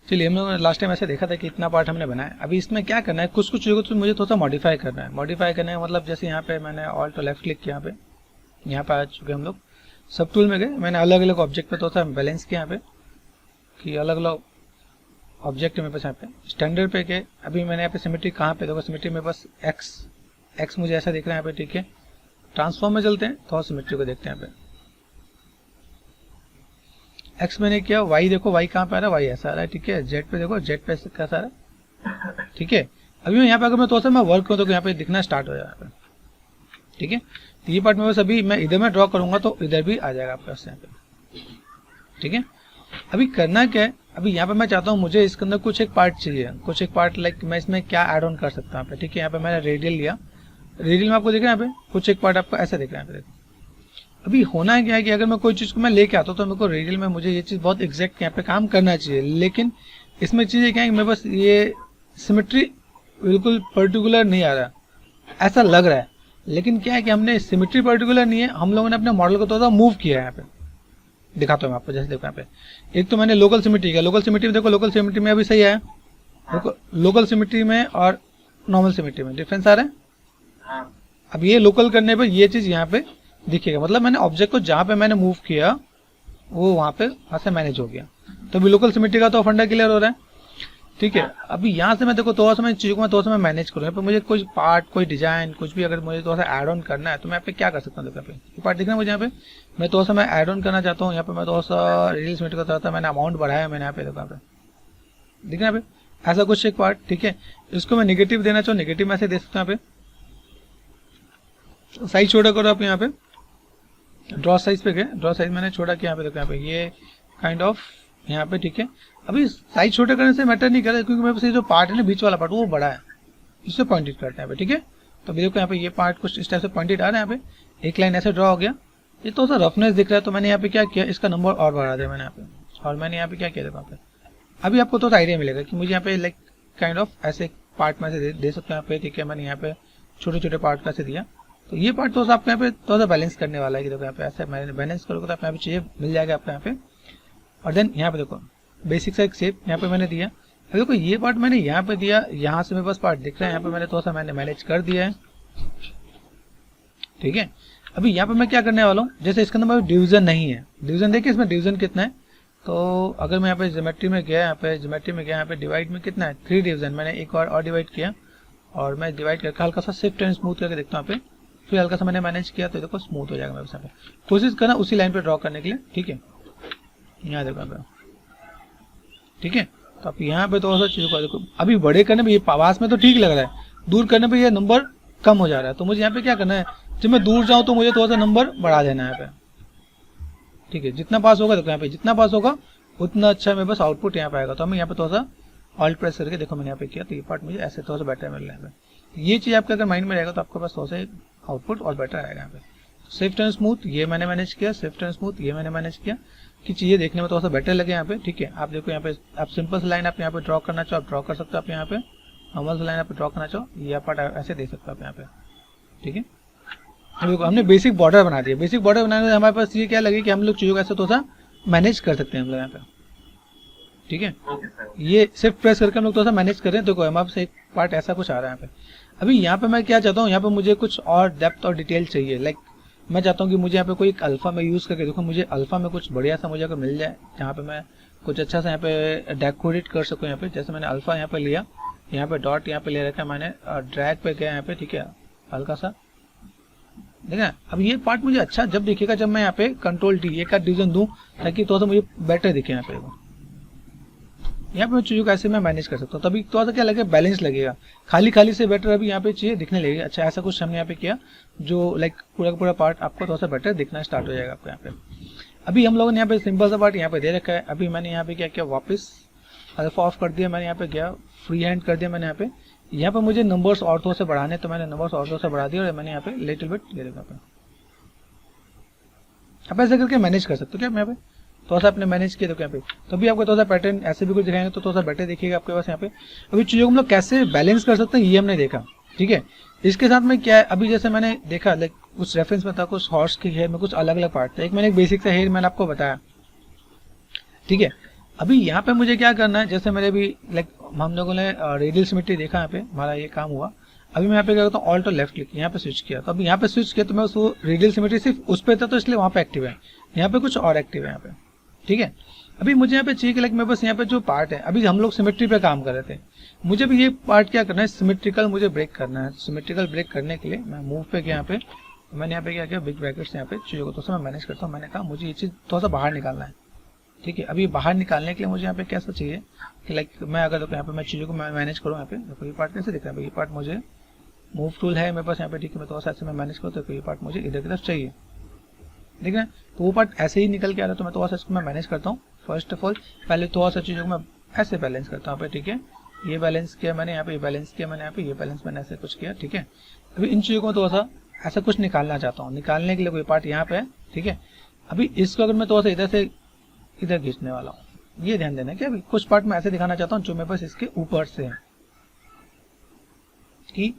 चलिए, हम लोगों ने लास्ट टाइम ऐसे देखा था कि इतना पार्ट हमने बनाया। अभी इसमें क्या करना है, कुछ कुछ चीज़ों को तो मुझे थोड़ा सा मॉडिफाई करना है। मॉडिफाई करने का मतलब जैसे यहाँ पे मैंने ऑल्ट और लेफ्ट क्लिक किया, यहाँ पे आ चुके हम लोग सब टूल में गए। मैंने अलग अलग ऑब्जेक्ट पे थोड़ा सा बैलेंस किया यहाँ पे कि अलग अलग ऑब्जेक्ट में बस यहाँ पे स्टैंडर्ड पे के। अभी मैंने यहाँ पे सिमेट्री कहाँ पे, देखो सिमेट्री में बस एक्स मुझे ऐसा दिख रहा है यहाँ पे, ठीक है। ट्रांसफॉर्म में चलते हैं, थोड़ा सिमेट्री को देखते हैं यहाँ पे। एक्स मैंने किया, वाई देखो वाई कहाँ पे आ रहा है, वाई ऐसा आ रहा है, ठीक है। जेड पे देखो, जेड पे कैसा आ रहा है, ठीक है। अभी मैं यहाँ पे अगर मैं थोड़ा सा मैं वर्क करूँ तो यहाँ पे दिखना स्टार्ट हो जाएगा, ठीक है। तो ये पार्ट में बस अभी मैं इधर में ड्रॉ करूंगा तो इधर भी आ जाएगा आपके पास यहाँ पे, ठीक है। अभी करना क्या है, अभी यहाँ पे मैं चाहता हूँ मुझे इसके अंदर कुछ एक पार्ट चाहिए, कुछ एक पार्ट लाइक मैं इसमें क्या ऐड ऑन कर सकता हूँ, ठीक है। यहाँ पे मैंने रेडियल लिया, रेडियल में आपको दिख रहा है यहाँ पे कुछ एक पार्ट आपको ऐसा दिख रहा है यहाँ पे। अभी होना क्या है कि अगर मैं कोई चीज़ को मैं लेके आता हूँ तो मेरे को रेडियल में मुझे ये चीज़ बहुत एग्जैक्ट यहाँ पे काम करना चाहिए, लेकिन इसमें चीज़ें क्या है कि मैं बस ये सिमेट्री बिल्कुल पर्टिकुलर नहीं आ रहा, ऐसा लग रहा है। लेकिन क्या है कि हमने सिमेट्री पर्टिकुलर नहीं है, हम लोगों ने अपने मॉडल को थोड़ा मूव किया है। यहाँ पे दिखाता हूँ मैं आपको, जैसे देखो यहाँ पे एक तो मैंने लोकल सिमेट्री किया। लोकल सिमेट्री में देखो, लोकल सिमेट्री में अभी सही है, लोकल सिमेट्री में और नॉर्मल सिमेट्री में डिफरेंस आ रहा है। अब ये लोकल करने पर ये चीज़ यहाँ पे दिखेगा, मतलब मैंने ऑब्जेक्ट को जहाँ पे मैंने मूव किया वो वहाँ पे वहाँ से मैनेज हो गया। तो अभी लोकल सिमेट्री का तो फंडा क्लियर हो रहा है, ठीक है। अभी यहाँ से मैं देखो थोड़ा सा मैं चीज़ों को मैं थोड़ा सा मैं मैनेज करूँ। यहाँ पे मुझे कोई पार्ट, कोई डिजाइन, कुछ भी अगर मुझे थोड़ा सा ऐड ऑन करना है तो मैं यहाँ पे क्या कर सकता हूँ। देखो यहाँ पे ये पार्ट दिख रहा है मुझे, यहाँ पे मैं थोड़ा सा मैं ऐड ऑन करना चाहता हूँ। यहाँ पे मैं थोड़ा सा रेडियल सिमेट्री का था, मैंने अमाउंट बढ़ाया, मैंने यहाँ पे देखो यहाँ पे दिख रहा है यहाँ पे ऐसा कुछ एक पार्ट, ठीक है। इसको मैं निगेटिव देना चाहूँ, निगेटिव में ऐसे दे सकता हूँ। यहाँ पे साइज छोटा करो आप, यहाँ पे ड्रॉ साइज पे गए, ड्रॉ साइज मैंने छोटा किया यहाँ पे देखो यहाँ पे ये काइंड ऑफ यहाँ पे, ठीक है। अभी साइज छोटा करने से मैटर नहीं कर रहा क्योंकि मेरे पास ये जो पार्ट है ना बीच वाला पार्ट वो बड़ा है, इससे पॉइंटेड करते हैं यहाँ पे, ठीक है। तो अभी देखो यहाँ पे ये पार्ट कुछ इस टाइप से पॉइंटेड आ रहा है। यहाँ पे एक लाइन ऐसे ड्रॉ हो गया, ये तो सा रफनेस दिख रहा है। तो मैंने यहाँ पे क्या किया, इसका नंबर और बढ़ा दिया मैंने यहाँ पे, और मैंने यहाँ पे क्या किया देखो यहाँ पे। अभी आपको तो आइडिया मिलेगा कि मुझे यहाँ पे लाइक काइंड ऑफ ऐसे पार्ट में से दे सकते हैं यहाँ पे, ठीक है। मैंने यहाँ पे छोटे छोटे पार्ट कैसे दिया, तो ये पार्ट तो आपको यहाँ पे थोड़ा सा बैलेंस करने वाला है कि देखो यहाँ पे ऐसे मैंने बैलेंस करोगे तो आप यहाँ पे चीज़ें मिल जाएगा आपको यहाँ पे। और देन यहाँ पे देखो बेसिक सा एक शेप यहाँ पे मैंने दिया। अब देखो ये पार्ट मैंने यहाँ पे दिया, यहाँ से मेरे पास पार्ट दिख रहा है, यहाँ पे मैंने थोड़ा सा मैंने मैनेज कर दिया है, ठीक है। अभी यहाँ पे मैं क्या करने वाला हूँ, जैसे इसके अंदर डिवीजन नहीं है, डिवीजन देखिए इसमें डिवीजन कितना है। तो अगर मैं यहाँ पे ज्योमेट्री में गया, यहाँ पे ज्योमेट्री में गया, यहाँ पे डिवाइड में कितना है 3 डिवीजन, मैंने एक और डिवाइड किया और मैं डिवाइड करके हल्का सा शिफ्ट एंड स्मूथ करके देखता हूँ यहाँ पे, फिर हल्का सा मैंने मैनेज किया तो देखो स्मूथ हो जाएगा मेरे साथ। कोशिश करना उसी लाइन पे ड्रॉ करने के लिए, ठीक है। यहाँ देखो यहाँ पे, ठीक है। तो आप यहाँ पे थोड़ा सा चीज़ों को देखो, अभी बड़े करने पे ये पास में तो ठीक लग रहा है, दूर करने पे ये नंबर कम हो जा रहा है। तो मुझे यहाँ पे क्या करना है, जब मैं दूर जाऊँ तो मुझे थोड़ा सा नंबर बढ़ा देना है यहाँ पे, ठीक है। जितना पास होगा देखो यहाँ पे, जितना पास होगा उतना अच्छा मेरे पास आउटपुट यहाँ पे आएगा। तो हमें यहाँ पे थोड़ा सा ऑल्ट प्रेस करके देखो मैंने यहाँ पे किया, तो ये पार्ट मुझे ऐसे थोड़ा सा बेटर मिल रहा है यहाँ पे। ये चीज़ आपके अगर माइंड में रहेगा तो आपके पास थोड़ा सा आउटपुट और बेटर आएगा यहाँ पे। शिफ्ट एंड स्मूथ ये मैंने मैनेज किया, शिफ्ट एंड स्मूथ ये मैंने मैनेज किया कि चीज़ें देखने में थोड़ा सा बेटर लगे यहाँ पे, ठीक है। आप देखो यहाँ पे आप सिंपल सी लाइन आप यहाँ पे ड्रॉ करना चाहो आप ड्रॉ कर सकते हो, आप यहाँ पे नॉर्मल सी लाइन आप ड्रॉ करना चाहो ये पार्ट ऐसे दे सकते हो आप यहाँ पे, ठीक है। देखो हमने बेसिक बॉर्डर बना दिया, बेसिक बॉर्डर बनाने से हमारे पास ये क्या लगे कि हम लोग चीज़ों को ऐसे थोड़ा सा मैनेज कर सकते हैं हम लोग यहाँ पे, ठीक है। ये सिर्फ प्रेस करके हम लोग थोड़ा सा मैनेज कर रहे हैं। देखो हमारे पास एक पार्ट ऐसा कुछ आ रहा है यहाँ पे। अभी यहाँ पे मैं क्या चाहता हूँ, यहाँ पे मुझे कुछ और डेप्थ और डिटेल चाहिए। लाइक मैं चाहता हूँ कि मुझे यहाँ पे कोई एक अल्फा में यूज़ करके देखो, मुझे अल्फा में कुछ बढ़िया सा मुझे अगर मिल जाए जहाँ पे मैं कुछ अच्छा सा यहाँ पे डेकोरेट कर सकूँ। यहाँ पे जैसे मैंने अल्फा यहाँ पे लिया, यहाँ पे डॉट यहाँ पे ले रखा है मैंने, ड्रैग पे गया यहाँ पे, ठीक है, हल्का सा देखा। अब ये पार्ट मुझे अच्छा जब दिखेगा जब मैं यहाँ पे कंट्रोल डी एक डिवीजन दूं ताकि थोड़ा सा मुझे बेटर दिखे यहाँ पे। यहाँ पे मैं चीज़ों को ऐसे मैं मैनेज कर सकता हूँ, तभी थोड़ा सा क्या लगेगा बैलेंस लगेगा, खाली खाली से बेटर अभी यहाँ पे चीज़ें दिखने लगेगी। अच्छा ऐसा कुछ हमने यहाँ पे किया जो लाइक पूरा का पूरा पार्ट आपको थोड़ा सा बेटर दिखना स्टार्ट हो जाएगा आपको यहाँ पे। अभी हम लोगों ने यहाँ पे सिंपल सा पार्ट यहाँ पे दे रखा है। अभी मैंने यहाँ पे क्या किया, वापस अल्फा ऑफ कर दिया, मैंने यहाँ पे गया फ्री हैंड कर दिया मैंने यहाँ पे मुझे नंबर्स और थोड़ा से बढ़ाने, तो मैंने नंबर्स और थोड़ा से बढ़ा दिया और मैंने यहाँ पे लिटिल बिट ये देखा पे आप ऐसे करके मैनेज कर सकते हो क्या यहाँ पे थोड़ा सा आपने मैनेज किया तो यहाँ पे। तो अभी आपको थोड़ा सा पैटर्न ऐसे भी कुछ दिखाएंगे तो थोड़ा सा बेटर दिखेगा आपके पास यहाँ पे। अभी चीज़ों को हम लोग कैसे बैलेंस कर सकते हैं ये हमने देखा, ठीक है। इसके साथ में क्या है, अभी जैसे मैंने देखा लाइक कुछ रेफरेंस में था कुछ हॉर्स के हेयर में कुछ अलग अलग पार्ट था। एक मैंने एक बेसिक सा हेयर मैंने आपको बताया, ठीक है। अभी यहाँ पे मुझे क्या करना है, जैसे मेरे भी लाइक हम लोगों ने रेडियल सिमेट्री देखा, यहाँ पे हमारा ये काम हुआ। अभी मैं यहाँ पे क्या करता हूँ, ऑल्ट और लेफ्ट क्लिक यहाँ पे स्विच किया, तो अभी यहाँ पे स्विच किया तो मैं उसको रेडियल सिमेट्री सिर्फ उस पे था तो इसलिए वहाँ पे एक्टिव है, यहाँ पे कुछ और एक्टिव है यहाँ पे, ठीक है। अभी मुझे यहाँ पे चाहिए कि लाइक मेरे पास यहाँ पे जो पार्ट है, अभी हम लोग सिमेट्री पे काम कर रहे थे, मुझे भी ये पार्ट क्या करना है, सिमेट्रिकल मुझे ब्रेक करना है। सिमेट्रिकल ब्रेक करने के लिए मैं मूव पे गया, यहाँ पे मैंने यहाँ पे क्या किया, बिग ब्रैकेट्स यहाँ पे चीज़ों को थोड़ा सा मैं मैनेज करता हूँ। मैंने कहा मुझे ये चीज़ थोड़ा सा बाहर निकालना है, ठीक है। अभी बाहर निकालने के लिए मुझे यहाँ पे कैसा चाहिए कि लाइक मैं अगर देखो यहाँ पे मैं चीज़ों को मैनेज करूँ, यहाँ पे देखो ये पार्ट कैसे दिख रहा है, ये पार्ट मुझे मूव टूल है मेरे पास यहाँ पे, ठीक है। मैं थोड़ा सा ऐसे मैं मैनेज करूँ तो ये पार्ट मुझे इधर की तरफ चाहिए, ठीक है। तो वो पार्ट ऐसे ही निकल के आ रहा है, तो मैं थोड़ा सा इसको मैं मैनेज करता हूँ। फर्स्ट ऑफ ऑल पहले थोड़ा सा चीज़ों को मैं ऐसे बैलेंस करता हूँ, ठीक है। ये बैलेंस किया मैंने यहाँ पे, ये बैलेंस किया मैंने यहाँ पे, ये बैलेंस मैंने ऐसे कुछ किया, ठीक है। अभी इन चीज़ों को थोड़ा सा ऐसा कुछ निकालना चाहता हूँ, निकालने के लिए कोई पार्ट यहाँ पे है, ठीक है। अभी इसको अगर मैं थोड़ा सा इधर से इधर खींचने वाला हूँ, ये ध्यान देना कि अभी कुछ पार्ट मैं ऐसे दिखाना चाहता हूँ जो मेरे पास इसके ऊपर से है, कि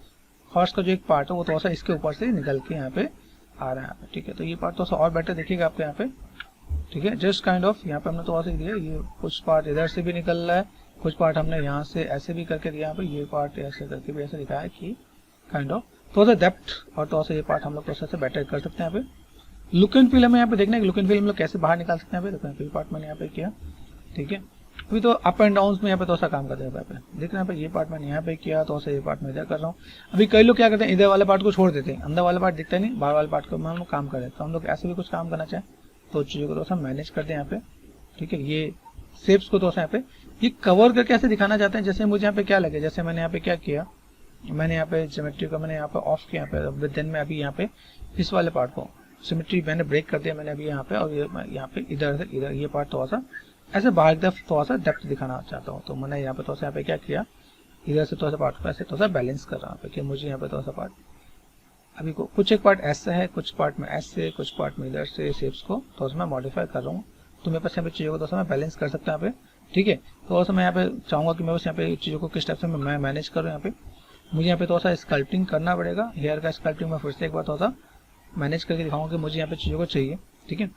हॉर्स का जो एक पार्ट है वो थोड़ा सा इसके ऊपर से निकल के यहाँ पे आ रहा है, ठीक है। तो ये पार्ट थोड़ा सा और बेटर देखिएगा आपको यहाँ पे, ठीक है। जस्ट काइंड ऑफ यहाँ पे हमने थोड़ा सा दिया, ये कुछ पार्ट इधर से भी निकल रहा है, कुछ पार्ट हमने यहाँ से ऐसे भी करके दिया, यहाँ पे ये पार्ट ऐसे करके भी ऐसे दिखाया है कि काइंड ऑफ थोड़ा सा डेप्थ और थोड़ा सा ये पार्ट हम लोग थोड़ा सा बेटर कर सकते हैं। यहाँ पे लुक एंड फील हमें यहाँ पे देखना है कि लुक एंड फील हम लोग कैसे बाहर निकाल सकते हैं। यहाँ पे देखो ये पार्ट मैंने यहाँ पे किया, ठीक है। अभी तो अप एंड डाउन में यहाँ पे थोड़ा सा काम करते हैं, यहाँ पे देख रहे हैं, यहाँ पे ये पार्ट मैंने यहाँ पे किया, थोड़ा सा ये पार्ट मैं इधर कर रहा हूँ। अभी कई लोग क्या करते हैं, इधर वाले पार्ट को छोड़ देते हैं, अंदर वाला पार्ट दिखता नहीं, बाहर वाले पार्ट को हम लोग काम कर रहे हैं। तो हम लोग ऐसे भी कुछ काम करना चाहें तो चीज़ों को थोड़ा सा मैनेज करते हैं यहाँ पे, ठीक है। ये शेप्स को थोड़ा सा यहाँ पे ये कवर करके ऐसे दिखाना चाहते हैं, जैसे मुझे यहाँ पे क्या लगे, जैसे मैंने यहाँ पे क्या किया, मैंने यहाँ पे ज्योमेट्री को मैंने यहाँ पे ऑफ किया, यहाँ पे देन मैं अभी यहाँ पे इस वाले पार्ट को सिमेट्री मैंने ब्रेक कर दिया मैंने अभी यहाँ पे, और ये यहाँ पे इधर से इधर ये पार्ट थोड़ा सा ऐसे बाहर की तरफ थोड़ा सा डेप्थ दिखाना चाहता हूँ। तो मैंने यहाँ पे थोड़ा सा यहाँ पे क्या किया, इधर से थोड़ा सा पार्ट को ऐसे थोड़ा सा बैलेंस कर रहा हूँ कि मुझे यहाँ पे थोड़ा सा पार्ट अभी को कुछ एक पार्ट ऐसा है, कुछ पार्ट में ऐसे, कुछ पार्ट में इधर से शेप्स को थोड़ा सा मैं मॉडिफाई कर रहा हूँ। तो मेरे पास यहाँ पे चीज़ों को थोड़ा सा मैं बैलेंस कर सकता हूँ यहाँ पे, ठीक है। थोड़ा सा मैं यहाँ पे चाहूँगा कि मैं बस यहाँ पे चीज़ों को किस टाइप से मैं मैनेज करूँ। यहाँ पे मुझे यहाँ पे थोड़ा सा स्कल्पटिंग करना पड़ेगा, हेयर का स्कल्पटिंग मैं फिर से एक बार थोड़ा सा मैनेज करके दिखाऊंगा कि मुझे यहाँ पे चीज़ों को चाहिए, ठीक है।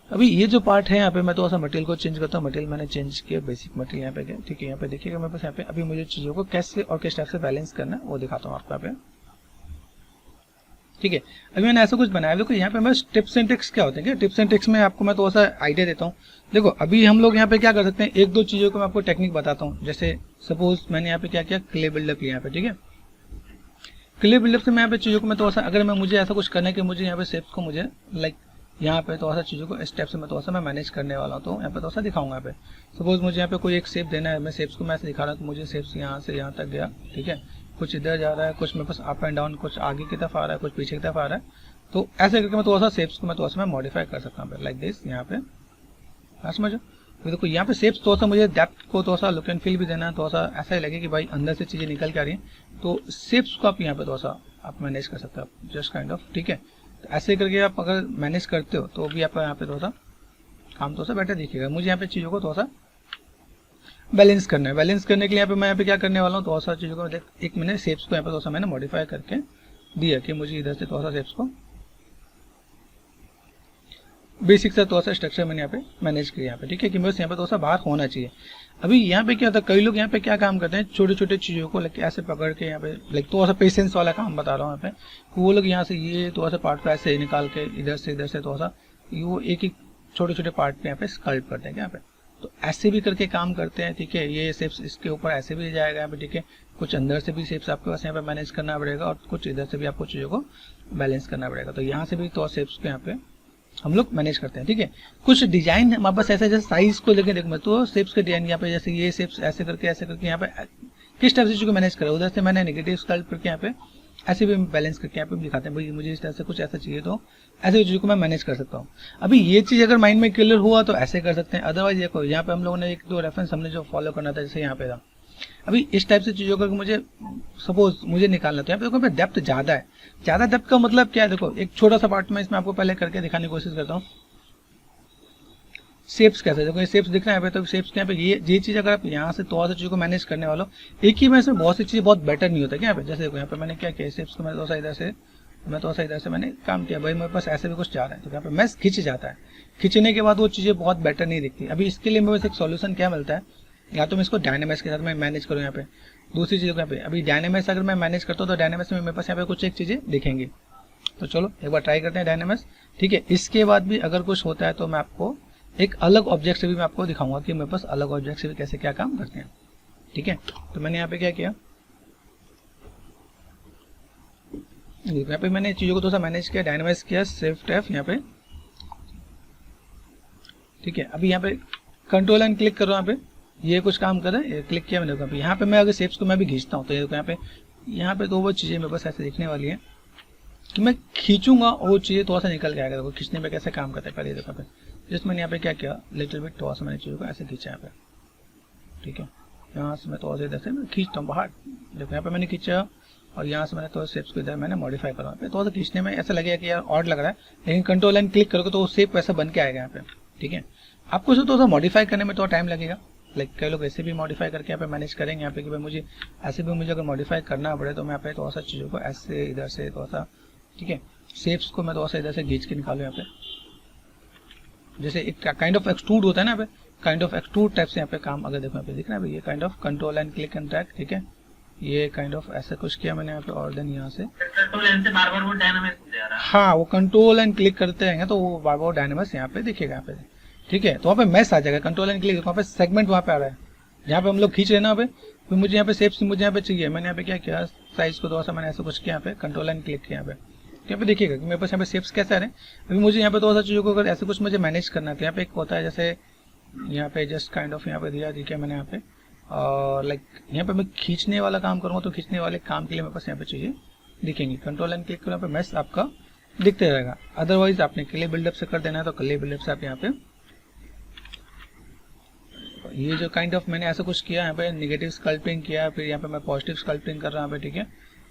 अभी ये जो पार्ट है यहाँ पे मैं थोड़ा सा मटेरियल को चेंज करता हूँ, मटेरियल मैंने चेंज किया, बेसिक मटेरियल यहाँ पे गया, ठीक है। यहाँ पे देखिएगा मेरे पास यहाँ पे अभी मुझे चीज़ों को कैसे और किस टाइप से बैलेंस करना है वो दिखाता हूँ आपको यहाँ पे, ठीक है। अभी मैंने ऐसा कुछ बनाया, देखो यहाँ पे मैं टिप्स एंड ट्रिक्स क्या होते हैं, टिप्स एंड ट्रिक्स में आपको मैं थोड़ा सा आइडिया देता हूँ। देखो अभी हम लोग यहाँ पे क्या कर सकते हैं, एक दो चीज़ों को मैं आपको टेक्निक बताता हूँ। जैसे सपोज मैंने यहाँ पे क्या किया, क्ले बिल्डअप किया यहाँ पे, ठीक है। क्ले बिल्डअप से मैं यहाँ पे चीज़ों को मैं थोड़ा सा अगर मैं मुझे ऐसा कुछ करना है कि मुझे यहाँ पे शेप्स को मुझे लाइक यहाँ पे थोड़ा सा चीज़ों को स्टेप से मैं थोड़ा सा मैं मैनेज करने वाला हूँ, तो यहाँ पे थोड़ा सा दिखाऊंगा। यहाँ पे सपोज मुझे यहाँ पे कोई एक शेप देना है, मैं शेप्स को मैं ऐसे दिखा रहा हूँ कि मुझे शेप्स यहाँ से यहाँ तक गया, ठीक है। कुछ इधर जा रहा है, कुछ मेरे पास अप एंड डाउन, कुछ आगे की तरफ आ रहा है, कुछ पीछे की तरफ आ रहा है। तो ऐसे करके मैं थोड़ा सा शेप्स को मैं थोड़ा सा मैं मॉडिफाई कर सकता हूँ लाइक दिस यहाँ पे, समझो। तो देखो यहाँ पे शेप्स थोड़ा सा मुझे डेप्थ को थोड़ा सा लुक एंड फील भी देना है, थोड़ा सा ऐसा ही लगे कि भाई अंदर से चीज़ें निकल के आ रही हैं। तो शेप्स को आप यहाँ पे थोड़ा सा आप मैनेज कर सकते हो, जस्ट काइंड ऑफ, ठीक है। तो ऐसे करके आप अगर मैनेज करते हो तो भी आपका यहाँ पे थोड़ा सा काम थोड़ा सा बेटर दिखेगा। मुझे यहाँ पे चीज़ों को थोड़ा सा बैलेंस करना है, बैलेंस करने के लिए यहाँ पे मैं यहाँ पे क्या करने वाला हूँ, थोड़ा सा चीज़ों को एक मैंने शेप्स को यहाँ पे थोड़ा सा मैंने मॉडिफाई करके दिया कि मुझे इधर से थोड़ा सा शेप्स को बेसिक सा थोड़ा सा स्ट्रक्चर मैंने यहाँ पे मैनेज किया यहाँ पे, ठीक है। कि बस यहाँ पे थोड़ा सा बाहर होना चाहिए। अभी यहाँ पे क्या होता है, कई लोग यहाँ पे क्या काम करते हैं, छोटे छोटे चीज़ों को लाइक ऐसे पकड़ के यहाँ पे लाइक थोड़ा सा पेशेंस वाला काम बता रहा हूँ यहाँ पे। वो लोग यहाँ से ये थोड़ा सा पार्ट को ऐसे निकाल के इधर से थोड़ा सा वो एक एक छोटे छोटे पार्ट पे यहाँ पे स्कल्प करते हैं यहाँ पे। तो ऐसे भी करके काम करते हैं, ठीक है। ये शेप्स इसके ऊपर ऐसे भी जाएगा यहाँ पे, ठीक है। कुछ अंदर से भी शेप्स आपके पास यहाँ पे मैनेज करना पड़ेगा और कुछ इधर से भी आपको चीज़ों को बैलेंस करना पड़ेगा। तो यहाँ से भी तो शेप्स को यहाँ पे हम लोग मैनेज करते हैं, ठीक है। कुछ डिजाइन हमारे पास ऐसे जैसे साइज को लेकर देखो मैं तो शेप्स के डिजाइन यहाँ पे जैसे ये शेप्स ऐसे करके यहाँ पे किस टाइप से चीज़ों को मैनेज करें, उधर से मैंने नेगेटिव स्कल्प करके यहाँ पे ऐसे भी बैलेंस करके यहाँ पे दिखाते हैं भाई मुझे इस तरह से कुछ ऐसा चाहिए तो ऐसे चीज़ों को मैं मैनेज कर सकता हूँ। अभी ये चीज़ अगर माइंड में क्लियर हुआ तो ऐसे कर सकते हैं। अदरवाइज देखो यहाँ पे हम लोगों ने एक दो रेफरेंस हमने जो फॉलो करना था, जैसे यहाँ पे था। अभी इस टाइप से चीज़ों का मुझे सपोज मुझे निकालना तो यहाँ पे देखो पे डेप्थ ज़्यादा है। ज़्यादा डेप्थ का मतलब क्या है, देखो एक छोटा सा पार्ट में इसमें आपको पहले करके दिखाने की कोशिश करता हूँ। शेप्स कैसे, देखो ये शेप्स दिख रहे हैं यहाँ पे, तो शेप्स के यहाँ पे ये चीज़ अगर आप यहाँ से थोड़ा सा चीज़ों को मैनेज करने वाला हो, एक ही में इसमें बहुत सी चीज़ें बहुत बेटर नहीं होता क्या यहाँ पे। जैसे देखो यहाँ पे मैंने क्या किया, शेप्स को मैं थोड़ा सा इधर से मैंने काम किया, भाई मेरे पास ऐसे भी कुछ जा रहा है तो यहाँ पे मैस खींच जाता है, खींचने के बाद वो चीज़ें बहुत बेटर नहीं दिखती। अभी इसके लिए मेरे पास एक सॉल्यूशन क्या मिलता है, या तो मैं इसको डायनेमिक्स के साथ मैं मैनेज करूँ यहाँ पे। दूसरी चीज़ यहाँ पे अभी डायनेमिक्स अगर मैं मैनेज करता हूँ तो डायनेमिक्स में मेरे पास यहाँ पे कुछ एक चीज़ें दिखेंगी। तो चलो एक बार ट्राई करते हैं डायनेमिक्स, ठीक है। इसके बाद भी अगर कुछ होता है तो मैं आपको एक अलग ऑब्जेक्ट से भी मैं आपको दिखाऊंगा कि मेरे पास अलग ऑब्जेक्ट से भी कैसे क्या काम करते हैं, ठीक है। तो मैंने यहाँ पे क्या किया, यहाँ पे मैंने चीज़ों को थोड़ा सा मैनेज किया, डायनेमिक्स किया, शिफ्ट F यहाँ पे, ठीक है। अभी यहाँ पे कंट्रोल एंड क्लिक करो, यहाँ पे ये कुछ काम कर रहा है, क्लिक किया मैंने। देखो यहाँ पे मैं अगर शेप्स को मैं भी खींचता हूँ तो ये देखो यहाँ पे तो वो चीज़ें मेरे पास ऐसे दिखने वाली है कि मैं खींचूंगा और वो चीज़ें थोड़ा सा निकल के आएगा। देखो खींचने पे कैसे काम करता है, पहले देखो पे जस्ट मैंने यहाँ पे क्या किया, लिटिल बिट थोड़ा सा मैंने चीज़ों को ऐसे खींचा यहाँ पे, ठीक है। यहाँ से मैं थोड़ा सा इधर से मैं खींचता हूँ बाहर, देखो यहाँ पे मैंने खींचा और यहाँ से मैंने थोड़ा शेप्स को इधर मैंने मॉडिफाई करा। पे थोड़ा सा खींचने में ऐसा लगेगा कि यार ऑड लग रहा है, लेकिन कंट्रोल एंड क्लिक करोगे तो वो शेप वैसा बन के आएगा यहाँ पे, ठीक है। आपको थोड़ा सा मॉडिफाई करने में थोड़ा टाइम लगेगा, लाइक कई लोग ऐसे भी मॉडिफाई करके यहाँ पे मैनेज करेंगे यहाँ पे कि भाई मुझे ऐसे भी मुझे अगर मॉडिफाई करना पड़े तो मैं यहाँ पे थोड़ा सा चीज़ों को ऐसे इधर से थोड़ा सा, ठीक है, शेप्स को मैं थोड़ा सा इधर से खींच के निकालूँ यहाँ पे, जैसे एक काइंड ऑफ एक्सट्रूड होता है ना यहाँ पे, काइंड ऑफ एक्सट्रूड टाइप से यहाँ पे काम अगर देखो यहाँ पे दिख रहा है ये kind of control and click and drag, ठीक है। ये काइंड ऑफ ऐसा कुछ किया मैंने यहाँ पे और देन यहाँ से बार-बार वो डायनामिक्स दे रहा है। हाँ, वो कंट्रोल एंड क्लिक करते रहेंगे तो वो बार बार डायनामिक्स यहाँ पे दिखेगा यहाँ पे, ठीक है। तो वहाँ पे मैश आ जाएगा, कंट्रोल एंड क्लिक वहाँ पे सेगमेंट वहाँ पे आ रहा है जहाँ पे हम लोग खींच रहे हैं ना, फिर मुझे यहाँ पे शेप्स मुझे यहाँ पे चाहिए, मैंने यहाँ पे क्या किया, साइज को थोड़ा सा मैंने ऐसा कुछ किया यहाँ पे, कंट्रोल एंड क्लिक किया यहाँ पे, यहाँ पे देखिएगा कि मेरे पास यहाँ पे शेप्स कैसे आ रहे हैं। अभी मुझे यहाँ पे थोड़ा सा चीज़ों को अगर ऐसे कुछ मुझे मैनेज करना है तो यहाँ पे एक होता है जैसे यहाँ पे जस्ट काइंड ऑफ यहाँ पे दिया, ठीक है मैंने यहाँ पे, और लाइक यहाँ पे मैं खींचने वाला काम करूँगा तो खींचने वाले काम के लिए मेरे पास यहाँ पे चीज़ें दिखेंगी। कंट्रोल एंड क्लिक करो, यहाँ पे मैश आपका दिखते रहेगा। अदरवाइज आपने क्ले बिल्डअप से कर देना है तो क्ले बिल्डअप से आप यहाँ पे ये जो काइंड ऑफ मैंने ऐसा कुछ किया यहाँ पे नेगेटिव स्कल्पटिंग किया, फिर यहाँ पे मैं पॉजिटिव स्कल्पटिंग कर रहा हूँ यहाँ पे, ठीक है।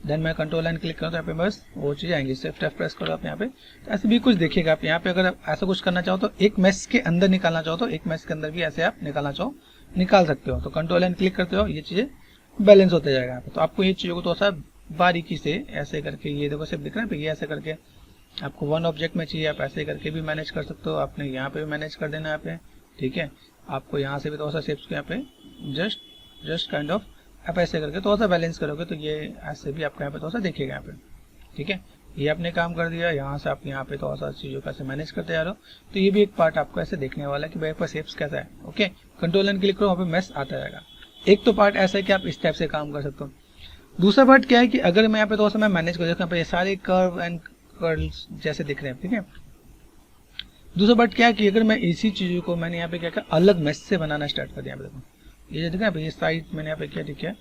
देन मैं कंट्रोल एंड क्लिक करूँ तो यहाँ पे बस वो चीज़ आएंगी, शिफ्ट F प्रेस करो आप यहाँ पे, तो ऐसे भी कुछ देखिएगा आप यहाँ पे। अगर आप ऐसा कुछ करना चाहो तो एक मैश के अंदर निकालना चाहो तो एक मैश के अंदर भी ऐसे आप निकालना चाहो निकाल सकते हो। तो कंट्रोल एंड क्लिक करते हो, ये चीज़ें बैलेंस होते जाएगा यहाँ पे। तो आपको ये चीज़ों को थोड़ा सा बारीकी से ऐसे करके, ये देखो सिर्फ दिख रहा है ये ऐसे करके आपको वन ऑब्जेक्ट में चाहिए, आप ऐसे करके भी मैनेज कर सकते हो। आपने यहाँ पे भी मैनेज कर देना यहाँ पे, ठीक है। आपको यहाँ से भी थोड़ा सा शेप्स को यहाँ पे जस्ट काइंड ऑफ आप ऐसे करके थोड़ा सा बैलेंस करोगे तो ये ऐसे भी आपको यहाँ पे थोड़ा सा दिखेगा यहाँ पे, ठीक है। ये आपने काम कर दिया, यहाँ से आप यहाँ पे थोड़ा सा चीज़ों का ऐसे मैनेज करते जा रहे हो तो ये भी एक पार्ट आपको ऐसे देखने वाला है कि भाई पर शेप्स कैसा है, ओके। कंट्रोल एंड क्लिक करो, वहाँ पे मैश आता रहेगा। एक तो पार्ट ऐसा है कि आप इस टाइप से काम कर सकते हो। दूसरा पार्ट क्या है कि अगर मैं यहाँ पे थोड़ा सा मैं मैनेज कर देता हूँ, यहाँ पे सारे कर्व एंड कर्ल्स जैसे दिख रहे हैं, ठीक है। दूसरा पार्ट क्या है कि अगर मैं इसी चीज़ों को मैंने यहाँ पे क्या किया, अलग मैश से बनाना स्टार्ट कर दिया। यहाँ पे देखो ये जो दिख रहा है ये साइड मैंने यहाँ पे किया, ठीक है।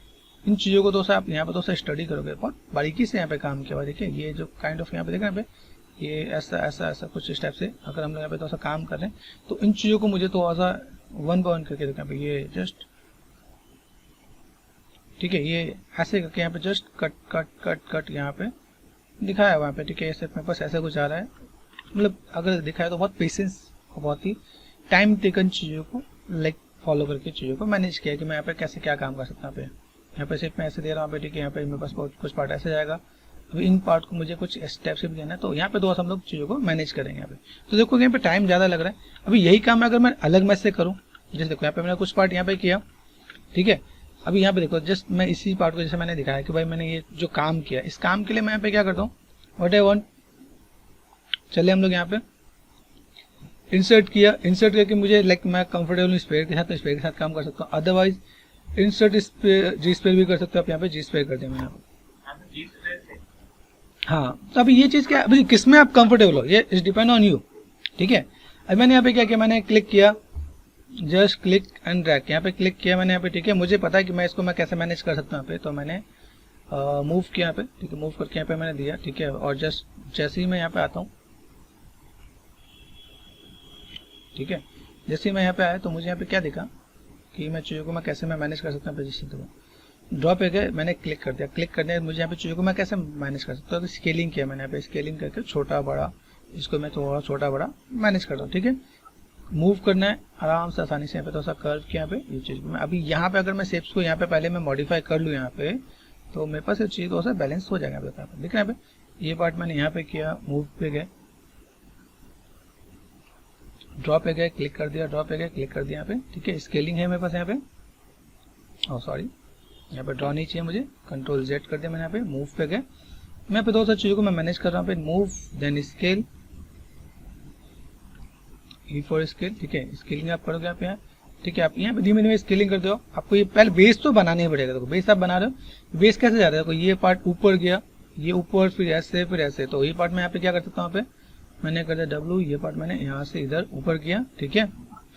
इन चीज़ों को तो आप यहाँ पे तो स्टडी करोगे बहुत बारीकी से यहाँ पे काम किया हुआ, देखिए ये जो काइंड ऑफ यहाँ पे देखा यहाँ पे ये ऐसा ऐसा ऐसा कुछ इस टाइप से अगर हम लोग यहाँ पे थोड़ा सा काम कर रहे हैं तो इन चीज़ों को मुझे थोड़ा सा वन बाय वन करके देखो यहाँ पे ये जस्ट, ठीक है, ये ऐसे करके यहाँ पे just cut cut cut cut यहाँ पे दिखाया हुआ यहाँ पे, ठीक है। ऐसे मेरे पास ऐसा कुछ आ रहा है, मतलब अगर दिखाया तो बहुत पेशेंस और बहुत ही टाइम टेकन चीज़ों को लाइक फॉलो करके चीज़ों को मैनेज किया कि मैं यहाँ पे कैसे क्या काम कर सकता हूँ। यहाँ पे सिर्फ मैं ऐसे दे रहा हूँ, ठीक है। यहाँ पे मेरे पास बहुत कुछ पार्ट ऐसे जाएगा, अभी इन पार्ट को मुझे कुछ स्टेप से भी देना है तो यहाँ पे हम लोग चीज़ों को मैनेज करेंगे यहाँ पे। तो देखो यहाँ पे टाइम ज़्यादा लग रहा है। अभी यही काम अगर मैं अलग मैच से करूँ, जैसे देखो यहाँ पे मैंने कुछ पार्ट यहाँ पे किया, ठीक है। अभी यहाँ पे देखो जस्ट मैं इसी पार्ट को जैसे मैंने दिखाया कि भाई मैंने ये जो काम किया इस काम के लिए मैं यहाँ पे क्या करता हूँ, व्हाट आई वांट, चलिए हम लोग यहाँ पे इंसर्ट किया, इंसर्ट करके मुझे लाइक मैं कंफर्टेबल हूँ स्पेयर के साथ तो स्पेयर के साथ काम कर सकता हूँ। अदरवाइज इंसर्ट जी स्पेयर भी कर सकते हो आप, यहाँ पे जी स्पेयर कर दिया मैंने। हाँ, तो अभी ये चीज़ क्या, अभी किस में आप कंफर्टेबल हो ये इज डिपेंड ऑन यू, ठीक है। अभी मैंने यहाँ पे क्या किया, मैंने क्लिक किया, जस्ट क्लिक एंड ड्रैग, यहाँ पे क्लिक किया मैंने यहाँ पे, ठीक है। मुझे पता है कि मैं इसको मैं कैसे मैनेज कर सकता हूँ यहाँ पे, तो मैंने मूव किया यहाँ पे, ठीक है। मूव करके यहाँ पे मैंने दिया, ठीक है। और जस्ट जैसे ही मैं यहाँ पे आता हूँ, ठीक है, जैसे ही मैं यहाँ पे आया तो मुझे यहाँ पे क्या दिखा कि मैं चीज़ों को मैं कैसे मैं मैनेज कर सकता हूँ। पोजीशन तो ड्रॉप है गए, मैंने क्लिक कर दिया, क्लिक करने मुझे यहाँ पे चीज़ों को मैं कैसे मैनेज कर सकता हूँ। तो स्केलिंग किया मैंने यहाँ पे, स्केलिंग करके छोटा बड़ा इसको मैं थोड़ा छोटा बड़ा मैनेज करता हूँ, ठीक है। मूव करना है आराम से आसानी से, यहाँ पे थोड़ा सा कर्व किया यहाँ पे ये चीज़ को मैं अभी यहाँ पे अगर मैं शेप्स को यहाँ पे पहले मैं मॉडिफाई कर लूँ यहाँ पे तो मेरे पास ये चीज़ थोड़ा सा बैलेंस हो जाएगा। यहाँ पे दिख रहा है, यहाँ पे ये पार्ट मैंने यहाँ पे किया, मूव पे गए, ड्रॉ पे गए, क्लिक कर दिया, ड्रॉ पे गए, क्लिक कर दिया यहाँ पे, ठीक है। स्केलिंग है मेरे पास यहाँ पे, ओह सॉरी, यहाँ पे ड्रॉ नहीं चाहिए मुझे, कंट्रोल जेड कर दिया मैंने यहाँ पे, मूव पे गए। मैं यहाँ पे दो चीज़ों को मैं मैनेज कर रहा हूँ पे, move then scale, E for scale, ठीक है। स्केलिंग आप करोगे आप यहाँ, ठीक है। आप यहाँ पे धीमे धीमे स्केलिंग करते हो। आपको ये पहले बेस तो बनाना ही पड़ेगा। देखो बेस आप बना रहे हो, बेस कैसे जा रहा है, देखो ये पार्ट ऊपर गया, ये ऊपर, फिर ऐसे, तो ये पार्ट मैं यहाँ पे क्या कर सकता हूँ, यहाँ पे मैंने कर दिया डब्लू, ये पार्ट मैंने यहाँ से इधर ऊपर किया, ठीक है।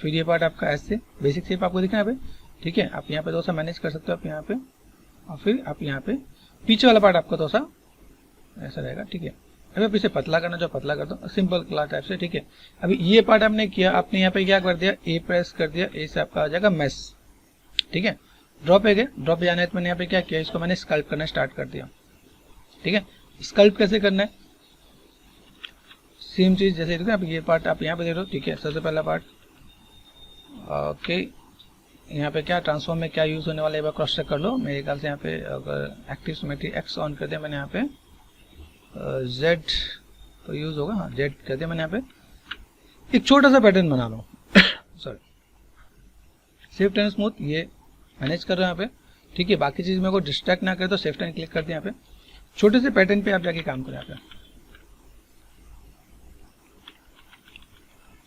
फिर ये पार्ट आपका ऐसे, बेसिक शेप आपको दिखना है यहाँ पे, ठीक है। आप यहाँ पे थोड़ा सा मैनेज कर सकते हो आप यहाँ पे, और फिर आप यहाँ पे पीछे वाला पार्ट आपका थोड़ा सा ऐसा रहेगा, ठीक है। अभी आप इसे पतला करना जो पतला कर दो, सिंपल क्लास टाइप से, ठीक है। अभी ये पार्ट आपने किया, आपने यहाँ पे क्या कर दिया, ए प्रेस कर दिया, ए से आपका आ जाएगा मैश, ठीक है। ड्रॉ पे गए, ड्रॉ पे जाने तो मैंने यहाँ पे क्या किया, इसको मैंने स्कल्प करना स्टार्ट कर दिया, ठीक है। स्कल्प कैसे करना है, सेम चीज जैसे देखो, आप ये पार्ट आप यहाँ पे देख रहे हो, ठीक है। सबसे पहला पार्ट, ओके, यहाँ पे क्या ट्रांसफॉर्म में क्या यूज होने वाला है, एक बार क्रॉस चेक कर लो। मेरे ख्याल से यहाँ पे अगर एक्टिव सिमेट्री एक्स ऑन कर दिया मैंने यहाँ पे, जेड तो यूज होगा, हाँ जेड कर दिया मैंने यहाँ पे। एक छोटा सा पैटर्न बना लो, सॉरी, शिफ्ट एंड स्मूथ ये मैनेज कर रहे हो यहाँ पे, ठीक है। बाकी चीज मेरे को डिस्ट्रैक्ट ना करे तो शिफ्ट एंड क्लिक कर दिया यहाँ पे, छोटे से पैटर्न पे आप जाके काम करें यहाँ पे,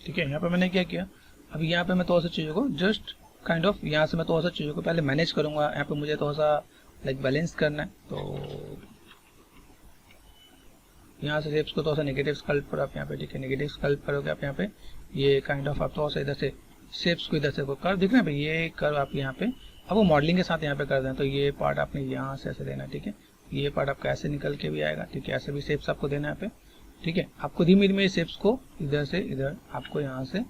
ठीक है। यहाँ पे मैंने क्या किया, अभी यहाँ पे मैं थोड़ा सा चीजों को जस्ट काइंड ऑफ यहाँ से मैं थोड़ा सा चीजों को पहले मैनेज करूंगा। यहाँ पे मुझे थोड़ा सा लाइक बैलेंस करना है, तो यहाँ से शेप्स को थोड़ा सा नेगेटिव स्कल्प करो आप यहाँ पे, ठीक है। नेगेटिव स्कल्प करोगे आप यहाँ पे, ये काइंड ऑफ आप थोड़ा सा इधर से शेप्स को इधर से कर दिख रहा है, ये कर आप यहाँ पे, अब वो मॉडलिंग के साथ यहाँ पे कर दें, तो ये पार्ट आपने यहाँ से ऐसे देना, ठीक है। ये पार्ट आपका ऐसे निकल के भी आएगा, ठीक है। ऐसे भी शेप्स आपको देना है यहाँ पे, ठीक है। आपको धीमे धीमे शेप्स को इधर से इधर आपको यहाँ से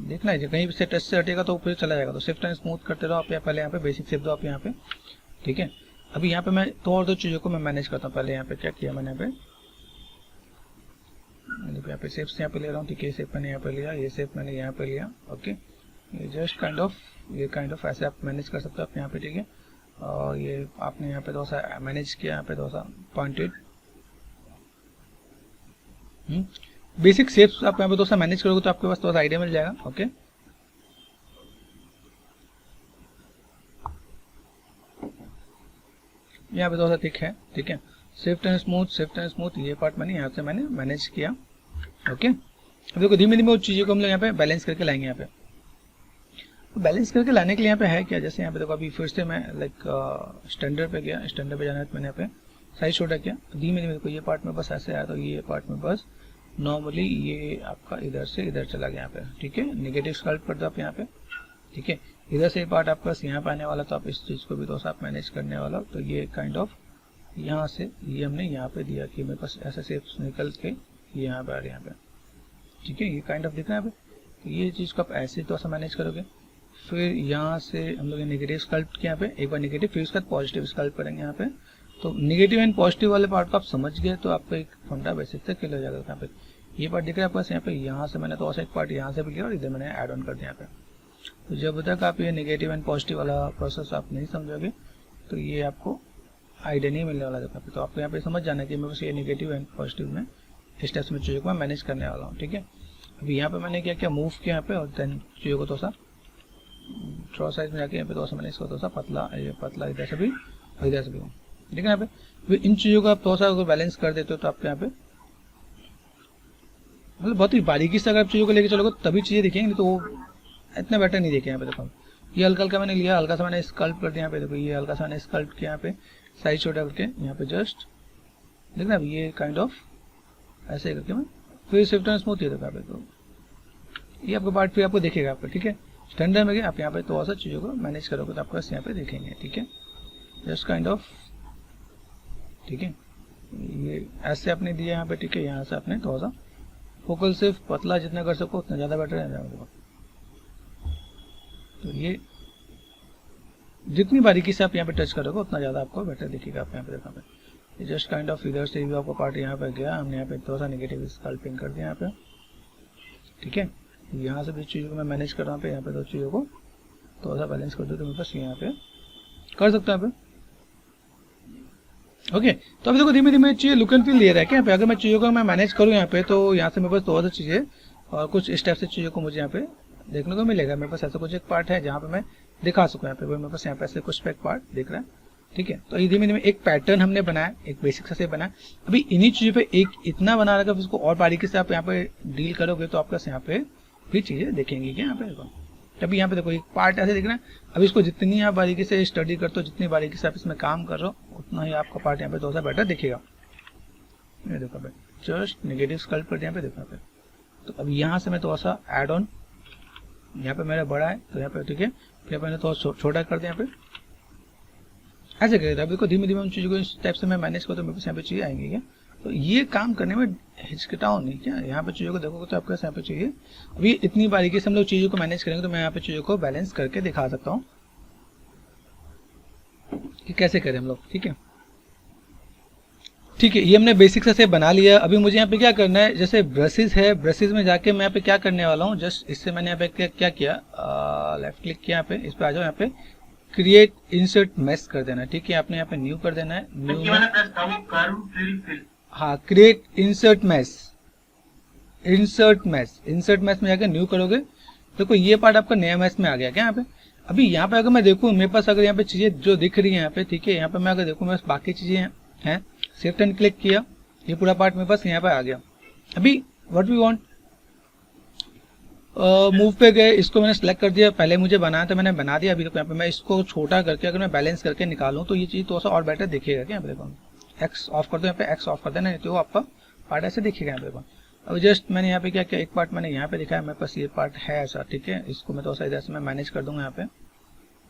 देखना है, कहीं से टच से हटेगा तो फिर चला जाएगा, तो शिफ्ट एंड स्मूथ करते रहो आप। पहले यहाँ पे बेसिक शेप दो आप यहाँ पे, ठीक है। अभी यहाँ पे मैं दो चीजों को मैं मैनेज करता हूँ। पहले यहाँ पे क्या किया मैंने यहाँ पे शेप्स यहाँ पे ले रहा हूँ, ठीक है। शेप मैंने यहाँ पे लिया, ये शेप मैंने यहाँ पे लिया, ओके। ये जस्ट काइंड ऑफ ऐसे आप मैनेज कर सकते हो आप यहाँ पे, ठीक है। और ये आपने यहाँ पे थोड़ा सा मैनेज किया, यहाँ पे थोड़ा सा पॉइंटेड बेसिक शेप्स आप यहाँ पे थोड़ा सा मैनेज करोगे तो आपके पास थोड़ा सा आइडिया मिल जाएगा, ओके। यहाँ पे थोड़ा सा थिक है, ठीक है। शिफ्ट एंड स्मूथ ये पार्ट मैंने यहाँ से मैंने मैनेज किया, ओके। अब देखो धीमे धीमे उस चीज़ों को हम लोग यहाँ पे बैलेंस करके लाएंगे। यहाँ पे तो बैलेंस करके लाने के लिए यहाँ पे है क्या, जैसे यहाँ पे देखो अभी फिर से मैं लाइक स्टैंडर्ड पे गया, स्टैंडर्ड पे जाना है तो मैंने यहाँ पे साइज छोटा किया, धीमे धीमे देखो ये पार्ट में बस ऐसे आया, तो ये पार्ट में बस नॉर्मली ये आपका इधर से इधर चला गया यहाँ पे, ठीक है। नेगेटिव स्कल्प कर दो आप यहाँ पे, ठीक है। इधर से पार्ट आपका यहाँ पे आने वाला, तो आप इस चीज़ को भी तो आप मैनेज करने वाला, तो ये काइंड ऑफ यहाँ से ये हमने यहाँ पे दिया कि मेरे पास ऐसा शेप्स निकल के यहाँ पे आ रहे यहाँ पे, ठीक है। ये काइंड ऑफ दिख रहा है यहाँ पे, तो ये चीज़ को आप ऐसे तो सा मैनेज करोगे। फिर यहाँ से हम लोग नेगेटिव स्कल्प किया यहाँ पे, एक बार नेगेटिव फिर उसके बाद पॉजिटिव स्कल्प करेंगे यहाँ पे। तो नेगेटिव एंड पॉजिटिव वाले पार्ट को आप समझ गए तो आपका एक फंडा बेसिक तक क्लियर हो जाएगा। यहाँ पे ये पार्ट दिख रहा है आपके पास, यहाँ पे यहाँ से मैंने तो एक पार्ट यहाँ से भी लिया और इधर मैंने ऐड ऑन कर दिया यहाँ पे। तो जब तक आप ये नेगेटिव एंड पॉजिटिव वाला प्रोसेस आप नहीं समझोगे तो ये आपको आइडिया नहीं मिलने वाला जगह पे। तो आपको यहाँ पे समझ जाना है कि मेरे पास ये नेगेटिव एंड पॉजिटिव में इस टाइप में चीज़ों को मैं मैनेज करने वाला हूँ, ठीक है। अभी यहाँ पे मैंने क्या किया, मूव किया यहाँ पे, और देन चीज़ों को तो सा थोड़ा साइज में जाके यहाँ पे तो मैंने इसको तो सा पतला, ये पतला इधर से भी और इधर से भी, ठीक है। यहाँ पे इन चीज़ों को आप थोड़ा सा अगर बैलेंस कर देते हो तो आपको यहाँ पे मतलब बहुत ही बारीकी से अगर आप चीज़ों को लेके चलोगे तभी चीज़ें दिखेंगी, नहीं तो वो इतना बेटर नहीं देखे। यहाँ पे देखो ये हल्का हल्का मैंने लिया, हल्का सा मैंने स्कल्प कर दिया यहाँ पे, देखो ये हल्का सा मैंने स्कल्प किया यहाँ पे, साइज छोटा करके यहाँ पे जस्ट देखना ये काइंड ऑफ ऐसे करके मैं फिर शिफ्ट एंड स्मूथ ये देखा पे, तो ये आपका पार्ट फिर आपको दिखेगा आपको, ठीक है। स्टैंडर्ड में गया आप यहाँ पे थोड़ा सा चीज़ों को मैनेज करोगे तो आपको यहाँ पे देखेंगे, ठीक है। जस्ट काइंड ऑफ, ठीक है। ये ऐसे आपने दिया यहाँ पे, ठीक है। यहाँ से आपने थोड़ा सा फोकल सिर्फ पतला जितना कर सको उतना ज़्यादा बेटर है। तो ये जितनी बारीकी से आप यहाँ पे टच करोगे उतना ज़्यादा आपको बेटर दिखेगा। आप यहाँ पे देखा पे जस्ट काइंड ऑफ इधर से भी आपका पार्ट यहाँ पे गया, हमने यहाँ पे थोड़ा सा नेगेटिव स्कल्पिंग कर दिया यहाँ पे, ठीक है। यहाँ से भी चीज़ों को मैं मैनेज कर रहा हूँ, यहाँ पे दो चीज़ों को थोड़ा सा बैलेंस कर दो तो मेरे पास यहाँ पे कर सकते हैं यहाँ पे, ओके। तो अभी देखो धीमे धीमे चीज़ें लुक एंड फील दे रहा है क्या यहाँ पे। अगर मैं चीज़ों को मैं मैनेज करूँ यहाँ पे तो यहाँ से मेरे पास थोड़ा सा चीज़ें और कुछ इस टाइप से चीज़ों को मुझे यहाँ पे देखने को मिलेगा। मेरे पास ऐसा कुछ एक पार्ट है जहाँ पे मैं दिखा सकूँ, यहाँ पे मेरे पास यहाँ पे ऐसे कुछ एक पार्ट दिख रहा है, ठीक है। तो ये धीमे धीमे एक पैटर्न हमने बनाया, एक बेसिक से बनाया। अभी इन्हीं चीज़ों पे एक इतना बना रखा, उसको और बारीकी से आप यहाँ पे डील करोगे तो आपके यहाँ पे भी चीज़ें देखेंगी क्या यहाँ पे। अभी यहाँ पे देखो एक पार्ट ऐसे दिख रहा है। अब इसको जितनी आप बारीकी से स्टडी करते हो, जितनी बारीकी से आप इसमें काम कर रहे हो, उतना ही आपका पार्ट यहाँ पे थोड़ा सा बेटर दिखेगा। ये देखो भाई, जस्ट नेगेटिव स्कल्प कर दिया यहाँ पे, देखो यहाँ पे। तो अब यहाँ से मैं थोड़ा सा ऐड ऑन, यहाँ पे मेरा बड़ा है तो यहाँ पे ठीक है, फिर मैंने थोड़ा छोटा कर दिया यहाँ पे, ऐसे करेगा। अभी को धीमे धीमे उन चीज़ों को इस टाइप से मैं मैनेज करता हूँ, मेरे पास यहाँ पे चीज़ें आएंगी क्या। तो ये काम करने में हिचकिटाओ नहीं क्या, यहाँ पे चीज़ों को देखोगे तो आपके यहाँ पे चाहिए। अभी इतनी बारीकी से हम लोग चीज़ों को मैनेज करेंगे तो मैं यहाँ पे चीज़ों को बैलेंस करके दिखा सकता हूँ कि कैसे करें हम लोग, ठीक है। ठीक है, ये हमने बेसिक से बना लिया। अभी मुझे यहाँ पे क्या करना है, जैसे ब्रशेज है, ब्रशेज में जाके मैं यहाँ पे क्या करने वाला हूँ, जस्ट इससे मैंने यहाँ पे क्या किया, लेफ्ट क्लिक किया, यहाँ पे इस पे आ जाओ, यहाँ पे क्रिएट इंसर्ट मैश कर देना है, ठीक है। आपने यहाँ पे न्यू कर देना है, न्यू में हाँ create insert mesh, insert mesh में जाकर न्यू करोगे। देखो ये पार्ट आपका नया मैश में आ गया क्या यहाँ पे। अभी यहाँ पे अगर मैं देखूँ, मेरे पास अगर यहाँ पे चीजें जो दिख रही है यहाँ पे, ठीक है, यहाँ पे मैं अगर देखूँ मेरे पास बाकी चीजें हैं, शिफ्ट एंड क्लिक किया, ये पूरा पार्ट मेरे पास यहाँ पे आ गया। अभी व्हाट वी वांट, मूव पे गए, इसको मैंने सेलेक्ट कर दिया, पहले मुझे बनाया था मैंने बना दिया। अभी देखो यहाँ पे मैं इसको छोटा करके अगर मैं बैलेंस करके निकालूं तो ये चीज थोड़ा सा और बेटर दिखेगा क्या। यहाँ पे देखो एक्स ऑफ कर दो, यहाँ पे एक्स ऑफ कर देना, नहीं तो आपका पार्ट ऐसे दिखेगा यहाँ पे देखो। अब जस्ट मैंने यहाँ पे क्या किया, एक पार्ट मैंने यहाँ पे दिखाया, मेरे पास ये पार्ट है ऐसा, ठीक है। इसको मैं थोड़ा सा इधर से मैं मैनेज कर दूंगा यहाँ पे,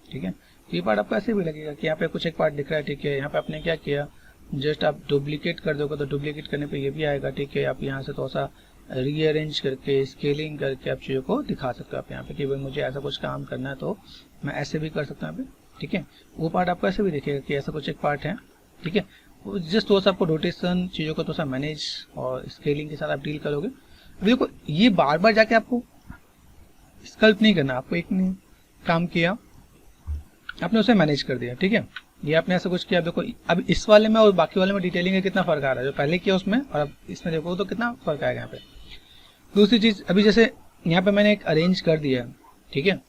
ठीक है। ये पार्ट आपको ऐसे भी लगेगा कि यहाँ पे कुछ एक पार्ट दिख रहा है, ठीक है। यहाँ पे आपने क्या किया, जस्ट आप डुप्लीकेट कर दोगे तो डुप्लीकेट करने पे ये भी आएगा, ठीक है। आप यहाँ से थोड़ा सा रीअरेंज करके स्केलिंग करके आप चीज़ों को दिखा सकते हो आप यहाँ पे कि भाई मुझे ऐसा कुछ काम करना है तो मैं ऐसे भी कर सकता हूँ यहाँ पे, ठीक है। वो पार्ट आपको ऐसे भी दिखेगा कि ऐसा कुछ एक पार्ट है, ठीक है। वो जस्ट थोड़ा सा आपको रोटेशन चीज़ों को थोड़ा सा मैनेज और स्केलिंग के साथ आप डील करोगे। अभी देखो ये बार बार जाके आपको स्कल्प नहीं करना, आपको एक नहीं काम किया आपने उसे मैनेज कर दिया, ठीक है। ये आपने ऐसा कुछ किया। देखो अब इस वाले में और बाकी वाले में डिटेलिंग में कितना फर्क आ रहा है, जो पहले किया उसमें और अब इसमें देखो तो कितना फर्क आएगा यहाँ पे। दूसरी चीज, अभी जैसे यहाँ पे मैंने एक अरेंज कर दिया, ठीक है।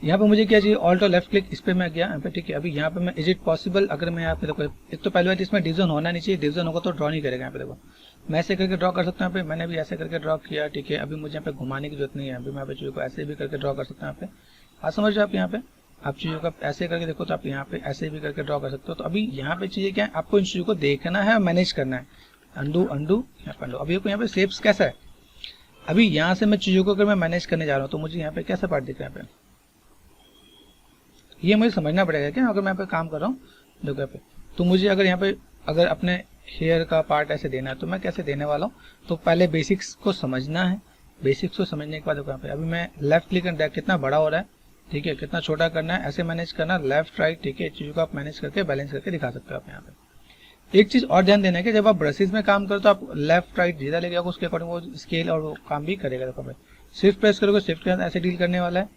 यहाँ पे मुझे क्या चाहिए, ऑल्ट और लेफ्ट क्लिक, इस पे मैं गया यहाँ पे, ठीक है। अभी यहाँ पे मैं इज इट पॉसिबल, अगर मैं यहाँ पे देखो, एक तो पहली बात इसमें डिवीजन होना नहीं चाहिए, डिवीजन होगा तो ड्रॉ नहीं करेगा। यहाँ पे देखो मैं ऐसे करके ड्रॉ कर सकता हूँ, यहाँ पे मैंने भी ऐसे करके ड्रॉ किया, ठीक है। अभी मुझे यहाँ पे घुमाने की जरूरत नहीं है, अभी मैं यहाँ पे चीज़ों को ऐसे भी करके ड्रॉ कर सकता हूँ। यहाँ पे आप समझ रहे हो, आप यहाँ पे आप चीज़ों का ऐसे करके देखो तो आप यहाँ पे ऐसे भी करके ड्रॉ कर सकते हो। तो अभी यहाँ पे चीज़ें क्या है, आपको इन चीज़ों को देखना है और मैनेज करना है। अंडू अंडू यहाँ पे अंडू। अभी यहाँ पे शेप्स कैसा है, अभी यहाँ से मैं चीज़ों को अगर मैं मैनेज करने जा रहा हूँ तो मुझे यहाँ पे कैसा पार्ट दिख रहा है, यहाँ पे ये मुझे समझना पड़ेगा क्या। अगर मैं यहाँ पे काम कर रहा हूँ देखो यहाँ पे, तो मुझे अगर यहाँ पे अगर अपने हेयर का पार्ट ऐसे देना है तो मैं कैसे देने वाला हूँ। तो पहले बेसिक्स को समझना है, बेसिक्स को समझने के बाद देखो यहाँ पे अभी मैं लेफ्ट क्लिक करना, कितना बड़ा हो रहा है, ठीक है, कितना छोटा करना है, ऐसे मैनेज करना, लेफ्ट राइट, ठीक है। चीज़ों को आप मैनेज करके बैलेंस करके दिखा सकते हो आप यहाँ पे। एक चीज़ और ध्यान देना है कि जब आप ब्रशेज में काम करो तो आप लेफ्ट राइट जितना लेके आओगे उसके अकॉर्डिंग वो स्केल और वो काम भी करेगा। देखो भाई शिफ्ट प्रेस करोगे, शिफ्ट के साथ ऐसे डील करने वाला है,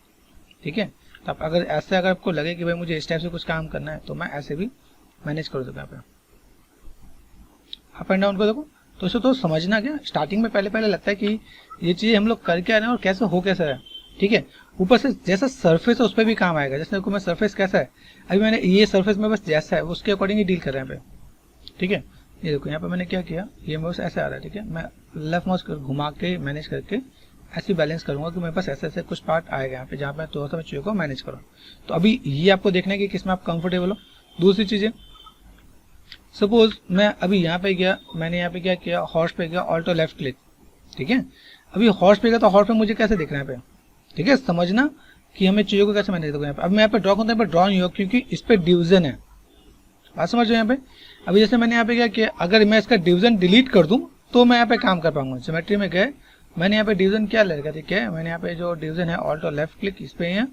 ठीक है। तो आप अगर ऐसे अगर आपको लगे कि भाई मुझे इस टाइप से कुछ काम करना है तो मैं ऐसे भी मैनेज कर दूँगा। यहाँ पे अप एंड डाउन को देखो तो इसे तो समझना क्या, स्टार्टिंग में पहले पहले लगता है कि ये चीज़ हम लोग करके आ रहे हैं और कैसे हो कैसे है, ठीक है। ऊपर से जैसा सरफेस है उस पर भी काम आएगा। जैसे देखो मैं सरफेस कैसा है, अभी मैंने ये सरफेस में बस जैसा है उसके अकॉर्डिंग ही डील कर रहे हैं यहाँ पे, ठीक है। ये देखो यहाँ पे मैंने क्या किया, ये बस ऐसे आ रहा है, ठीक है। मैं लेफ्ट माउस घुमा के मैनेज करके ऐसे बैलेंस करूंगा कि मेरे पास ऐसे ऐसे कुछ पार्ट आएगा यहाँ पे जहाँ पे थोड़ा सा मैं चीज़ों को मैनेज करूँ। तो अभी ये आपको देखना है कि किसमें आप कंफर्टेबल हो। दूसरी चीज़ें, सपोज मैं अभी यहाँ पे गया, मैंने यहाँ पे क्या किया, हॉर्स पे गया, ऑल्ट और लेफ्ट क्लिक, ठीक है। अभी हॉर्स पे गया तो हॉर्स पे मुझे कैसे दिख रहा है यहाँ पे, ठीक है। समझना कि हमें चीज़ों को कैसे मैनेज करें। यहाँ पे अब मैं यहाँ पे ड्रॉ करता हूँ, यहाँ पे ड्रॉ नहीं होगा क्योंकि इस पे डिवीजन है, बात समझ रहे हो यहाँ पे। अभी जैसे मैंने यहाँ पे क्या किया, अगर मैं इसका डिवीजन डिलीट कर दूँ तो मैं यहाँ पे काम कर पाऊंगा। ज्योमेट्री में गए, मैंने यहाँ पे डिवीजन क्या ले रखा, ठीक है। मैंने यहाँ पे जो डिवीजन है ऑल्ट और लेफ्ट क्लिक इस पे है,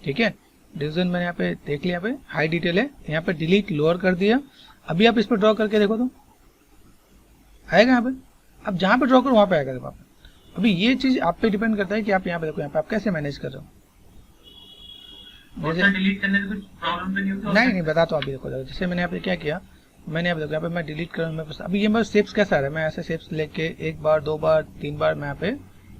ठीक है। डिवीजन मैंने यहाँ पे देख लिया, यहाँ पे हाई डिटेल है, यहाँ पे डिलीट लोअर कर दिया। अभी आप इस पर ड्रॉ करके देखो तो आएगा यहाँ पे, अब जहाँ पे ड्रॉ करो वहाँ पे आएगा। देखो आप अभी ये चीज आप पे डिपेंड करता है कि आप यहाँ पे देखो, यहाँ पे आप कैसे मैनेज कर रहे हो। डिलीट करने से कुछ प्रॉब्लम तो नहीं होता? नहीं बता तो अभी देखो, जैसे मैंने यहाँ पे क्या किया, मैंने अब देखो यहाँ पे मैं डिलीट करूँ मेरे पास अभी ये मेरे शेप्स कैसा आ रहा है, मैं ऐसे शेप्स लेके 1 बार 2 बार 3 बार मैं यहाँ पे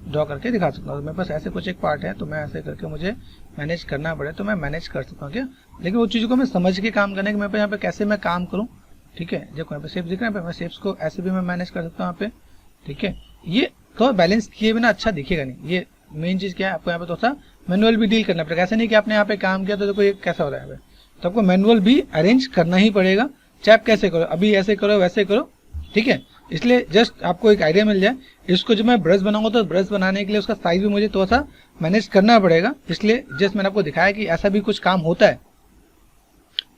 ड्रॉ करके दिखा सकता हूँ। मेरे पास ऐसे कुछ एक पार्ट है तो मैं ऐसे करके मुझे मैनेज करना पड़े तो मैं मैनेज कर सकता हूँ क्या, लेकिन वो चीज़ों को मैं समझ के काम करने के मेरे पे यहाँ पे कैसे मैं काम करूँ। ठीक है, देखो यहाँ पे शेप्स दिख रहे हैं, मैं शेप्स को ऐसे भी मैं मैनेज कर सकता हूँ यहाँ पे। ठीक है, ये तो बैलेंस किए बिना अच्छा दिखेगा नहीं। ये मेन चीज़ क्या है, आपको यहाँ पे थोड़ा सा मैनुअल भी डील करना पड़ेगा। ऐसा नहीं कि आपने यहाँ पे काम किया तो देखो ये कैसा हो रहा है, तो आपको मैनुअल भी अरेंज करना ही पड़ेगा, चाहे आप कैसे करो, अभी ऐसे करो वैसे करो। ठीक है, इसलिए जस्ट आपको एक आइडिया मिल जाए। इसको जब मैं ब्रश बनाऊंगा तो ब्रश बनाने के लिए उसका साइज भी मुझे थोड़ा सा मैनेज करना पड़ेगा, इसलिए जस्ट मैंने आपको दिखाया कि ऐसा भी कुछ काम होता है।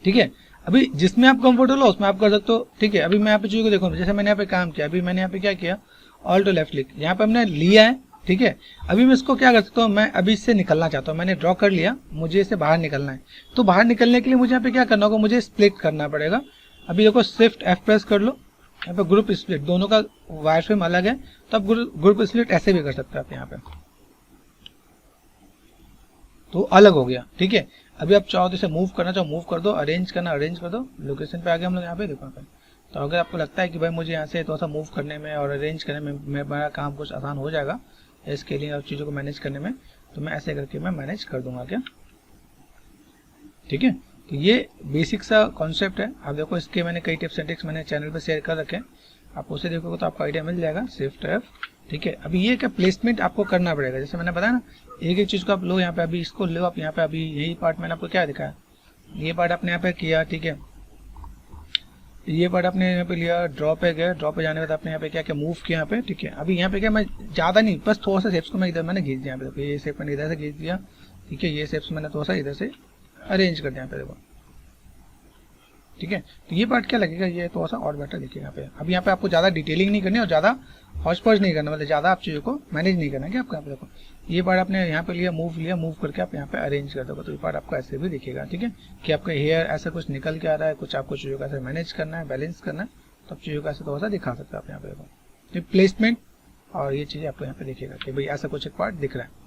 ठीक है, अभी जिसमें आप कंफर्टेबल हो उसमें आप कर सकते हो। ठीक है, अभी मैं यहाँ पे चीज़ों को देखो, जैसे मैंने यहाँ पे काम किया, अभी मैंने यहाँ पे क्या किया, ऑल्ट टू लेफ्ट क्लिक यहाँ पे हमने लिया है। ठीक है, अभी मैं इसको क्या कर सकता हूँ, मैं अभी इससे निकलना चाहता हूँ, मैंने ड्रॉ कर लिया, मुझे इससे बाहर निकलना है। तो बाहर निकलने के लिए मुझे यहाँ पे क्या करना होगा, मुझे स्प्लिट करना पड़ेगा। अभी देखो शिफ्ट F प्रेस कर लो, यहाँ पे ग्रुप स्प्लिट, दोनों का वायर फ्रेम अलग है तो आप ग्रुप स्प्लिट ऐसे भी कर सकते हैं आप यहाँ पे, तो अलग हो गया। ठीक है, अभी आप चाहो तो इसे मूव करना चाहो मूव कर दो, अरेंज करना अरेंज कर दो। लोकेशन पे आ गए हम लोग यहाँ पे, देखो यहाँ पे। तो अगर आपको लगता है कि भाई मुझे यहाँ से थोड़ा सा मूव करने में और अरेंज करने में मेरा काम कुछ आसान हो जाएगा स्केलिंग और चीज़ों को मैनेज करने में, तो मैं ऐसे करके मैं मैनेज कर दूंगा क्या। ठीक है, तो ये बेसिक सा कॉन्सेप्ट है। आप देखो इसके मैंने कई टिप्स एंड ट्रिक्स मैंने चैनल पे शेयर कर रखे हैं, आप उसे देखोगे तो आपको आइडिया मिल जाएगा। Shift F। ठीक है, अभी ये क्या प्लेसमेंट आपको करना पड़ेगा, जैसे मैंने बताया ना, एक एक चीज़ को आप लो यहाँ पे, अभी इसको लो आप यहाँ पे, अभी यही पार्ट मैंने आपको क्या दिखाया, ये पार्ट आपने यहाँ पे किया। ठीक है, ये पार्ट आपने यहाँ पे लिया, ड्रॉ पे गए, ड्रॉ पे जाने के बाद आपने यहाँ पे क्या क्या मूव किया यहाँ पे। ठीक है, अभी यहाँ पे क्या मैं ज़्यादा नहीं, बस थोड़ा सा शेप्स को मैं इधर मैंने खींच दिया यहाँ पे, ये शेप मैंने इधर से खींच दिया। ठीक है, ये शेप्स मैंने थोड़ा सा इधर से अरेंज कर दिया यहाँ पे, देखो। ठीक है, तो ये पार्ट क्या लगेगा, ये थोड़ा सा और बेटर दिखेगा यहाँ पे। अभी यहाँ पे आपको ज़्यादा डिटेलिंग नहीं करनी और ज़्यादा हॉच पॉच नहीं करना, मतलब ज़्यादा आप चीज़ों को मैनेज नहीं करना क्या आपको। यहाँ पे देखो, ये पार्ट आपने यहाँ पे लिया, मूव करके आप यहाँ पे अरेंज कर दोगे तो ये पार्ट आपको ऐसे भी दिखेगा। ठीक है, कि आपका हेयर ऐसा कुछ निकल के आ रहा है, कुछ आपको चीज़ों का ऐसे मैनेज करना है, बैलेंस करना है, तो आप चीज़ों का ऐसे थोड़ा सा दिखा सकते हो आप यहाँ पे देखो। ये प्लेसमेंट और ये चीज़ें आपको यहाँ पे दिखेगा कि भाई ऐसा कुछ एक पार्ट दिख रहा है।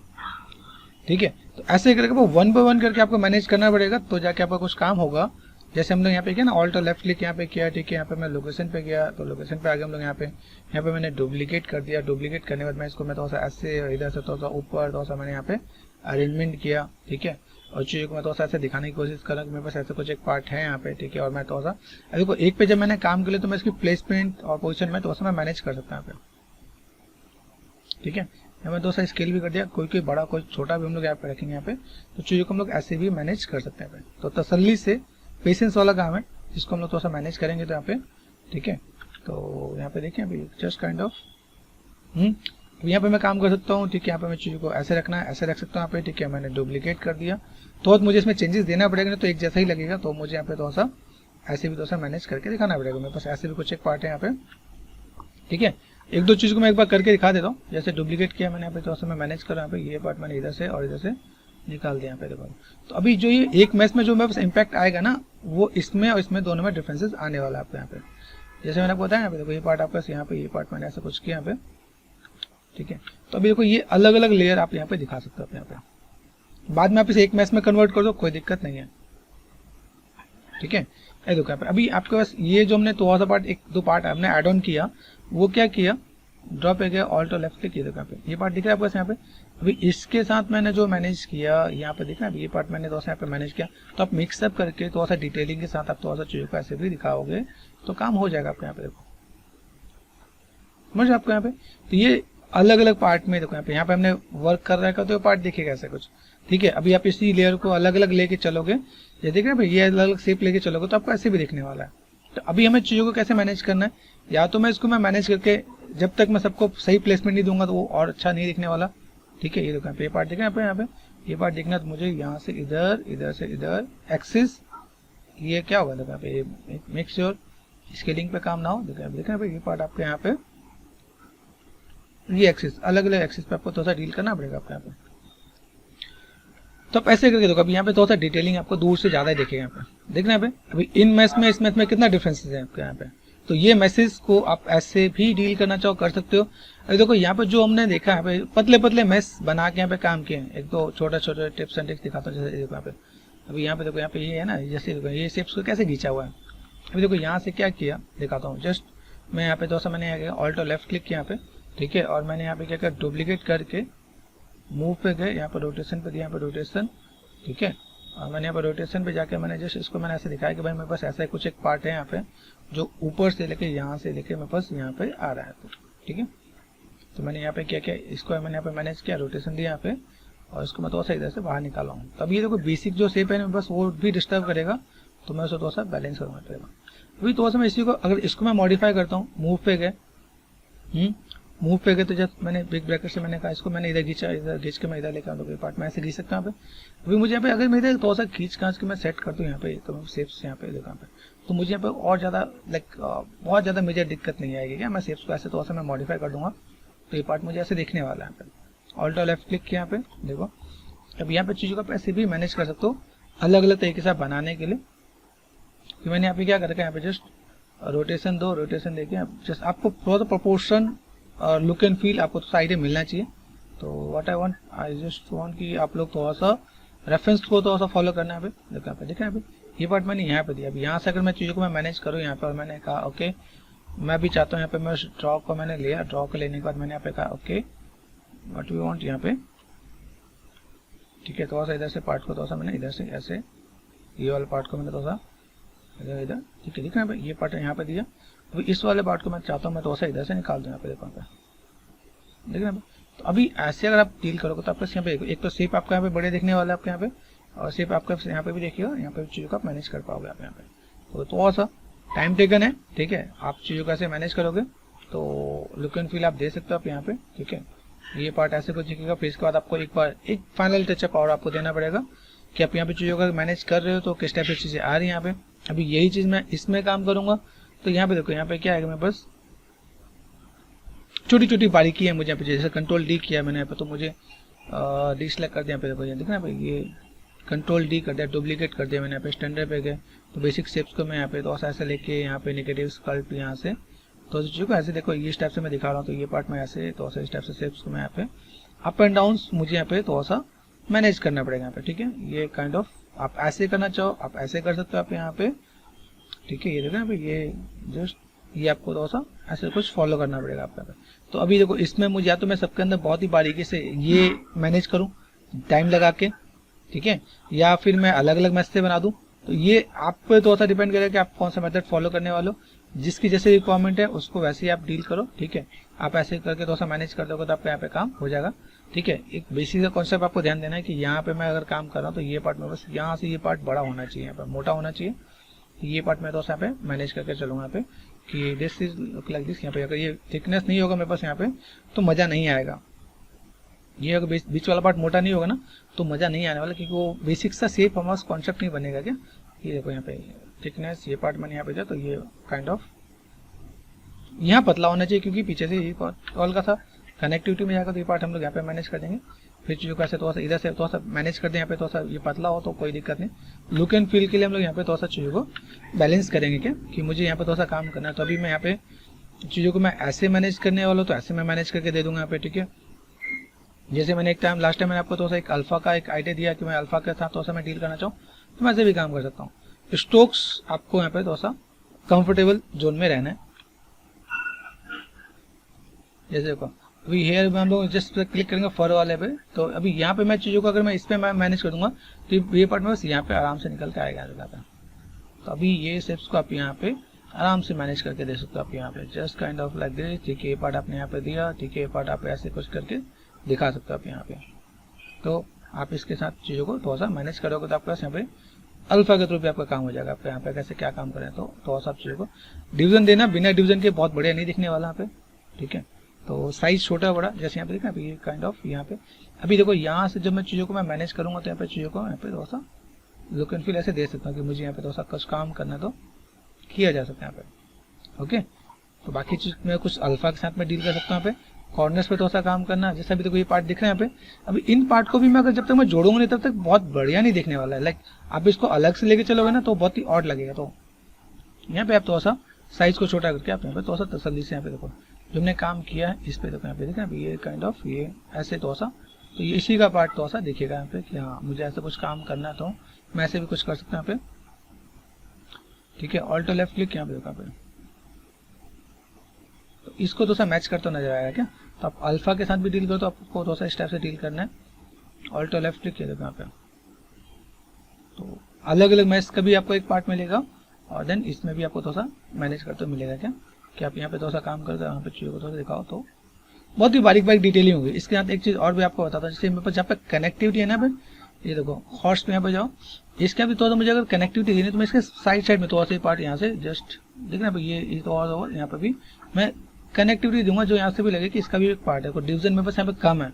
ठीक है, तो ऐसे करके वो 1 बाय 1 करके आपको मैनेज करना पड़ेगा, तो जाके आपका कुछ काम होगा। जैसे हम लोग यहाँ पे किया ना, ऑल्ट और लेफ्ट क्लिक यहाँ पे किया। ठीक है, यहाँ पे मैं लोकेशन पे गया तो लोकेशन पे आ गए हम लोग यहाँ पे मैंने डुप्लीकेट कर दिया। डुप्लीकेट करने के बाद मैं इसको मैं थोड़ा सा ऐसे इधर से थोड़ा सा ऊपर थोड़ा सा मैंने यहाँ पे अरेंजमेंट किया। ठीक है, और चीज़ों को मैं थोड़ा सा ऐसे दिखाने की कोशिश कर रहा हूँ कि मेरे पास ऐसे कुछ एक पार्ट है यहाँ पे। ठीक है, और मैं थोड़ा सा अभी को एक पे जब मैंने काम कर लिया तो मैं इसकी प्लेसमेंट और पोजिशन में थोड़ा सा मैं मैनेज कर सकता हूँ यहाँ पे। ठीक है, मैं थोड़ा सा स्केल भी कर दिया, कोई बड़ा कोई छोटा भी हम लोग यहाँ पे रखेंगे यहाँ पे, तो चीज़ों को हम लोग ऐसे भी मैनेज कर सकते हैं। तो तसल्ली से पेशेंस वाला काम है जिसको हम लोग थोड़ा सा मैनेज करेंगे तो यहाँ पे। ठीक है, तो यहाँ पे देखें अभी जस्ट काइंड ऑफ यहाँ पे मैं काम कर सकता हूँ। ठीक है, यहाँ पे मैं चीज़ों को ऐसे रखना है, ऐसे रख सकता हूँ यहाँ पे। ठीक है, मैंने डुप्लीकेट कर दिया तो मुझे इसमें चेंजेस देना पड़ेगा, तो एक जैसा ही लगेगा, तो मुझे यहाँ पे थोड़ा सा ऐसे भी थोड़ा सा मैनेज करके दिखाना पड़ेगा। मेरे पास ऐसे भी कुछ एक पार्ट है यहाँ पे। ठीक है, एक दो चीज़ को मैं एक बार करके दिखा देता हूँ। जैसे डुप्लीकेट किया मैंने यहाँ पे, थोड़ा सा मैं मैनेज कर रहा हूँ यहाँ पे, ये पार्ट मैंने इधर से और इधर से निकाल दिया यहाँ पे देखो। तो अभी जो ये एक मैच में जो मेरे पास इम्पैक्ट आएगा ना, वो इसमें और इसमें दोनों में डिफरेंसेस आने वाला है आपको यहाँ पे। जैसे मैंने आपको बताया यहाँ पे देखो, ये पार्ट आपका यहाँ पे, ये पार्ट मैंने ऐसा कुछ किया यहाँ पे। ठीक है, तो अभी देखो ये अलग अलग लेयर आप यहाँ पे दिखा सकते हो आप यहाँ पे। बाद में आप इसे एक मैच में कन्वर्ट कर दो, कोई दिक्कत नहीं है। ठीक है, ये देखो यहाँ पे अभी आपके पास ये जो हमने थोड़ा सा पार्ट, एक दो पार्ट हमने ऐड ऑन किया, वो क्या किया, ड्रॉ पे गया, ऑल्ट और लेफ्ट क्लिक किया, देखो यहाँ पे ये पार्ट दिख रहा है आपको यहाँ पे। अभी इसके साथ मैंने जो मैनेज किया यहाँ पे दिख रहा है, ये पार्ट मैंने थोड़ा सा यहाँ पे मैनेज किया, तो आप मिक्सअप करके थोड़ा सा डिटेलिंग के साथ आप थोड़ा सा चीज़ों को ऐसे भी दिखाओगे तो काम हो जाएगा आपको यहाँ पे। देखो समझ आपको यहाँ पे, तो ये अलग अलग पार्ट में देखो यहाँ पे हमने वर्क कर रखा तो पार्ट दिखेगा ऐसा कुछ। ठीक है, अभी आप इसी लेयर को अलग अलग लेके चलोगे, ये देख रहे हैं भाई, ये अलग अलग शेप लेके चलोगे तो आपको ऐसे भी दिखने वाला है। तो अभी हमें चीज़ों को कैसे मैनेज करना है, या तो मैं इसको मैं मैनेज करके जब तक मैं सबको सही प्लेसमेंट नहीं दूंगा तो वो और अच्छा नहीं दिखने वाला। ठीक है, ये देखो यहाँ पे ये पार्ट दिख रहा है यहाँ पे ये पार्ट दिखना, तो मुझे यहाँ से इधर, इधर से इधर एक्सिस, ये क्या होगा देखो यहाँ पे, मेक श्योर स्केलिंग पे काम ना हो। देखो भाई ये पार्ट आपके यहाँ पे, ये एक्सिस अलग अलग एक्सिस पे आपको थोड़ा सा डील करना पड़ेगा आपको यहाँ पे। तो आप ऐसे करके देखो, अभी यहाँ पे थोड़ा सा डिटेलिंग आपको दूर से ज्यादा दिखेगा यहाँ पे, देखना यहाँ पे। अभी इन मैच में इस मैच में कितना डिफरेंसेस है आपके यहाँ पे, तो ये मैसेज को आप ऐसे भी डील करना चाहो कर सकते हो। अभी देखो यहाँ पे जो हमने देखा है, पतले पतले मैस बना के यहाँ पे काम किए हैं, एक दो छोटे छोटे टिप्स एंड ट्रिक्स दिखाता हूँ। जैसे देखो यहाँ पे, अभी यहाँ पे देखो, यहाँ पे ये है ना, जैसे देखो ये शेप्स को कैसे खींचा हुआ है, अभी देखो यहाँ से क्या किया दिखाता हूँ। जस्ट मैं यहाँ पे थोड़ा सा मैंने ऑल्ट और लेफ्ट क्लिक किया यहाँ पे, ठीक है, और मैंने यहाँ पे क्या किया, डुप्लीकेट करके मूव पे गए, यहाँ पे रोटेशन पे दिया, यहाँ पे रोटेशन, ठीक है, और मैंने यहाँ पे रोटेशन पे जाके मैंने जस्ट इसको मैंने ऐसे दिखाया कि भाई मेरे पास ऐसा कुछ एक पार्ट है यहाँ पे जो ऊपर से लेके यहाँ से लेके मेरे पास यहाँ पे आ रहा है, ठीक है। तो मैंने यहाँ पे क्या किया, इसको मैंने यहाँ पे मैनेज किया, रोटेशन दिया यहाँ पे, और इसको मैं थोड़ा सा इधर से बाहर निकाला हूँ। तब ये देखो बेसिक जो शेप है बस वो भी डिस्टर्ब करेगा, तो मैं उसको थोड़ा सा बैलेंस करूँगा पड़ेगा। अभी थोड़ा सा मैं इसी को अगर इसको मैं मॉडिफाई करता हूँ, मूव पे गए, मूव पे गए, तो जब मैंने बिग ब्रैकेट से मैंने कहा इसको मैंने इधर खींचा, इधर खींच के मैं इधर लेकर आऊँ, तो पार्ट में ऐसे खींच सकता हूँ यहाँ पे। अभी मुझे यहाँ पे अगर मैं इधर थोड़ा सा खींच खांच के मैं सेट कर दूँ यहाँ पे, तो मैं शेप्स यहाँ पे देखा पे, तो मुझे यहाँ पे और ज़्यादा लाइक बहुत ज़्यादा मेजर दिक्कत नहीं आएगी क्या। मैं शेप्स को ऐसे थोड़ा सा मैं मॉडिफाई कर दूँगा, तो ये पार्ट मुझे ऐसे दिखने वाला है। यहाँ पे ऑल्ट और लेफ्ट क्लिक किया, यहाँ पे देखो। अब यहाँ पे चीज़ों को आप ऐसे भी मैनेज कर सकते हो अलग अलग तरीके से बनाने के लिए। कि मैंने यहाँ पे क्या कर रखा है, यहाँ पे जस्ट रोटेशन दो, रोटेशन देके जस्ट आपको थोड़ा सा प्रोपोर्शन और लुक एंड फील आपको तो साइड में मिलना चाहिए। तो व्हाट आई जस्ट वांट कि आप लोग थोड़ा सा रेफरेंस को थोड़ा सा फॉलो करना है। देखो यहाँ पे देखा, यहाँ पे ये पार्ट मैंने यहाँ पे दिया। अब यहाँ से अगर मैं चीज़ों को मैं मैनेज करूँ यहाँ पे, और मैंने कहा ओके मैं भी चाहता हूँ यहाँ पे मैं ड्रॉ को मैंने लिया, ड्रॉ को लेने के बाद मैंने यहाँ पे कहा ओके व्हाट वी वांट यहाँ पे, ठीक है। थोड़ा सा इधर से पार्ट को थोड़ा सा मैंने इधर से ऐसे ये वाले पार्ट को मैंने थोड़ा सा इधर, ठीक है, दिखा ये पार्ट यहाँ पे दिया। अभी इस वाले पार्ट को मैं चाहता हूँ मैं थोड़ा सा इधर से निकाल दूँ, यहाँ पे देखो यहाँ पे देखना। तो अभी ऐसे अगर आप डील करोगे तो आपका यहाँ पे एक तो शेप आपका यहाँ पे बड़े दिखने वाला है आपके यहाँ पे, और शेप आपका यहाँ पे भी देखिएगा, यहाँ पे चीज़ों को आप मैनेज कर पाओगे आप यहाँ पे। तो थोड़ा सा टाइम टेकन है, ठीक है। आप चीज़ों को ऐसे मैनेज करोगे तो लुक एंड फील आप दे सकते हो आप यहाँ पे, ठीक है। ये पार्ट ऐसे कुछ दिखेगा, फिर इसके बाद आपको एक बार एक फाइनल टचअप और आपको देना पड़ेगा कि आप यहाँ पे चीज़ों को मैनेज कर रहे हो तो किस टाइप से चीज़ें आ रही हैं यहाँ पे। अभी यही चीज़ मैं इसमें काम करूँगा, तो यहाँ पे देखो यहाँ पे क्या है, मैं बस छोटी छोटी बारीकी है मुझे यहाँ पे, जैसे कंट्रोल डी किया मैंने यहाँ पे, तो मुझे डी सेलेक्ट कर दिया यहाँ पे, देखो ये देखना भाई, ये कंट्रोल डी कर दिया, डुप्लीकेट कर दिया मैंने यहाँ पे, स्टैंडर्ड पे गए तो बेसिक शेप्स को मैं यहाँ पे तो ऐसे लेके यहाँ पे नेगेटिव स्कल्प यहाँ से तो चीज़ों को ऐसे देखो इस टाइप से मैं दिखा रहा हूँ। तो ये पार्ट में ऐसे तो इस टाइप से शेप्स को मैं यहाँ पे अप एंड डाउन मुझे यहाँ पे थोड़ा सा मैनेज करना पड़ेगा यहाँ पे, ठीक है। ये काइंड ऑफ आप ऐसे करना चाहो आप ऐसे कर सकते हो आप यहाँ पे, ठीक है। ये देखो भाई ये जस्ट ये आपको थोड़ा सा ऐसे कुछ फॉलो करना पड़ेगा आपका। तो अभी देखो इसमें मुझे या तो मैं सबके अंदर बहुत ही बारीकी से ये मैनेज करूं टाइम लगा के, ठीक है, या फिर मैं अलग अलग मैसेज से बना दूं। तो ये आप पे थोड़ा सा डिपेंड करेगा कि आप कौन सा मेथड फॉलो करने वाले हो, जिसकी जैसे रिक्वायरमेंट है उसको वैसे ही आप डील करो, ठीक है। आप ऐसे करके थोड़ा सा मैनेज कर दोगे तो आपका यहाँ पे काम हो जाएगा, ठीक है। एक बेसिक सा कॉन्सेप्ट आपको ध्यान देना है कि यहाँ पे मैं अगर काम कर रहा हूँ तो ये पार्ट में बस यहाँ से ये पार्ट बड़ा होना चाहिए, यहाँ पे मोटा होना चाहिए। ये पार्ट में तो यहाँ पे मैनेज करके चलूँगा यहाँ पे कि this is look like this. यहाँ पे अगर ये थिकनेस नहीं होगा मेरे पास यहाँ पे तो मज़ा नहीं आएगा। ये अगर बीच वाला पार्ट मोटा नहीं होगा ना तो मज़ा नहीं आने वाला, क्योंकि वो बेसिक सा शेप हमारा कॉन्सेप्ट नहीं बनेगा क्या। ये देखो यहाँ पे थिकनेस ये पार्ट मैंने यहाँ पे दिया, तो ये काइंड ऑफ यहाँ पतला होना चाहिए क्योंकि पीछे से ये कॉल का था कनेक्टिविटी में जाकर, तो ये पार्ट हम लोग यहाँ पे मैनेज कर देंगे। फिर चीज़ों को ऐसे थोड़ा सा इधर से थोड़ा सा मैनेज कर दें, यहाँ पे थोड़ा सा ये पतला हो तो कोई दिक्कत नहीं। लुक एंड फील के लिए हम लोग यहाँ पे थोड़ा सा चीज़ों को बैलेंस करेंगे क्या कि मुझे यहाँ पे थोड़ा सा काम करना है। तो अभी मैं यहाँ पे चीज़ों को मैं ऐसे मैनेज करने वाला हूँ तो ऐसे मैं मैनेज करके दे दूंगा यहाँ पे, ठीक है। जैसे मैंने एक लास्ट टाइम मैंने आपको थोड़ा सा एक अल्फा का एक आइडिया दिया कि मैं अल्फा के साथ थोड़ा सा मैं डील करना चाहूँ तो मैं ऐसे भी काम कर सकता हूँ। स्ट्रोक्स आपको यहाँ पे थोड़ा सा कंफर्टेबल जोन में रहना है। जैसे देखो अभी हेयर में हम लोग जस्ट क्लिक करेंगे फर वाले पे, तो अभी यहाँ पे मैं चीज़ों को अगर मैं इस पर मैं मैनेज कर दूंगा तो ये पार्ट में बस यहाँ पे आराम से निकल के आएगा जगह पे। तो अभी ये स्टेप्स को आप यहाँ पे आराम से मैनेज करके दे सकते हो आप यहाँ पे, just kind of like this, ठीक है। ये पार्ट आपने यहाँ पे दिया, ठीक है। ये पार्ट आप ऐसे कुछ करके दिखा सकते हो आप यहाँ पे। तो आप इसके साथ चीज़ों को थोड़ा सा मैनेज करोगे तो आपके पास यहाँ पे अल्फा के थ्रू भी आपका काम हो जाएगा। आपको यहाँ पे कैसे क्या काम करें तो थोड़ा सा आप चीज़ों को डिवीजन देना, बिना डिवीजन के बहुत बढ़िया नहीं दिखने वाला यहाँ पे, ठीक है। तो साइज छोटा बड़ा जैसे यहाँ पे देखना ये काइंड ऑफ यहाँ पे अभी देखो यहाँ से जब मैं चीज़ों को मैं मैनेज करूँगा तो यहाँ पे चीज़ों को यहाँ पे थोड़ा सा लुक एंड फील ऐसे दे सकता हूँ कि मुझे यहाँ पे थोड़ा सा कुछ काम करना तो किया जा सकता है यहाँ पे, ओके। तो बाकी चीज़ में कुछ अल्फा के साथ में डील कर सकता हूँ यहाँ पे। कॉर्नर्स पे थोड़ा सा काम करना, जैसे अभी देखो ये पार्ट दिख रहे हैं यहाँ पे। अभी इन पार्ट को भी मैं अगर जब तक मैं जोड़ूंगा नहीं तब तक बहुत बढ़िया नहीं दिखने वाला है। लाइक आप इसको अलग से लेके चलोगे ना तो बहुत ही ऑड लगेगा। तो यहाँ पे आप थोड़ा सा साइज को छोटा करके आप यहाँ पे थोड़ा सा तसल्ली से यहाँ पे देखो जो हमने काम किया है इस पे देखो यहाँ पे देखा ये काइंड ऑफ ये ऐसे थोड़ा सा, तो ये इसी का पार्ट थोड़ा सा दिखेगा यहाँ पे कि हाँ मुझे ऐसे कुछ काम करना है तो मैं ऐसे भी कुछ कर सकता हूँ यहाँ पे, ठीक है, ऑल्ट और लेफ्ट क्लिक यहाँ पे देखो यहाँ पे, तो इसको थोड़ा सा मैच करते नजर आएगा क्या। तो आप अल्फा के साथ भी डील करो तो आपको थोड़ा सा इस टाइप से डील करना है, ऑल्ट और लेफ्ट क्लिक किया देखो यहाँ पे, तो अलग अलग मैच का भी आपको एक पार्ट मिलेगा और देन इसमें भी आपको थोड़ा सा मैनेज करते मिलेगा क्या, कि आप यहाँ पे थोड़ा सा काम करते हो, यहाँ पे चीज़ों को थोड़ा सा दिखाओ तो बहुत ही बारीक बारीक डिटेलिंग होगी। इसके साथ एक चीज़ और भी आपको बताता हूँ, जैसे मेरे पास जहाँ पे कनेक्टिविटी है ना पे, ये देखो हॉर्स पे यहाँ पे जाओ, इसका भी थोड़ा सा मुझे अगर कनेक्टिविटी देनी है तो मैं इसके साइड में थोड़ा सा पार्ट यहाँ से जस्ट देखना भाई, ये तो और यहाँ पे भी मैं कनेक्टिविटी दूंगा जो यहाँ से भी लगे कि इसका भी एक पार्ट है। डिवीजन में बस यहाँ पे कम है,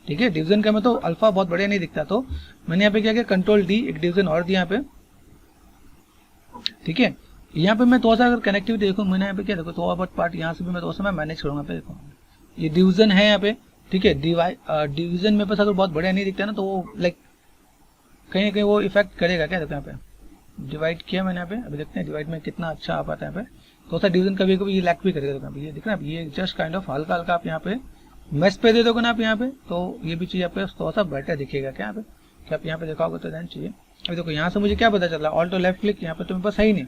ठीक है, डिवीजन का मैं तो अल्फा बहुत बढ़िया नहीं दिखता, तो मैंने यहाँ पे क्या किया, कंट्रोल डी एक डिवीजन और दिया यहाँ पे, ठीक है। यहाँ पे मैं थोड़ा सा अगर कनेक्टिविटी देखूँ, मैंने यहाँ पे क्या देखो थोड़ा बहुत पार्ट यहाँ से भी मैं थोड़ा सा मैं मैनेज करूँगा पे, देखो ये डिवीजन है यहाँ पे, ठीक है। डिवीजन में बस अगर बहुत बढ़िया नहीं दिखता है ना तो वो लाइक कहीं ना कहीं वो इफेक्ट करेगा क्या, देखो यहाँ पे डिवाइड किया मैंने यहाँ पे, अभी देखते हैं डिवाइड में कितना अच्छा आ पाता है यहाँ पे, थोड़ा सा डिवीजन कभी कभी ये लैक भी करेगा, देखो ये दिख रहा है, ये जस्ट काइंड ऑफ हल्का हल्का आप यहाँ पे मैच पे दे दोगे ना आप यहाँ पे, तो ये भी चीज़ आपको थोड़ा सा बेटर दिखेगा क्या यहाँ पे, कि आप यहाँ पे दिखाओगे तो ध्यान चाहिए। अभी देखो यहाँ से मुझे क्या पता चल रहा है, ऑल्ट और लेफ्ट क्लिक यहाँ पे तो मेरे पास सही नहीं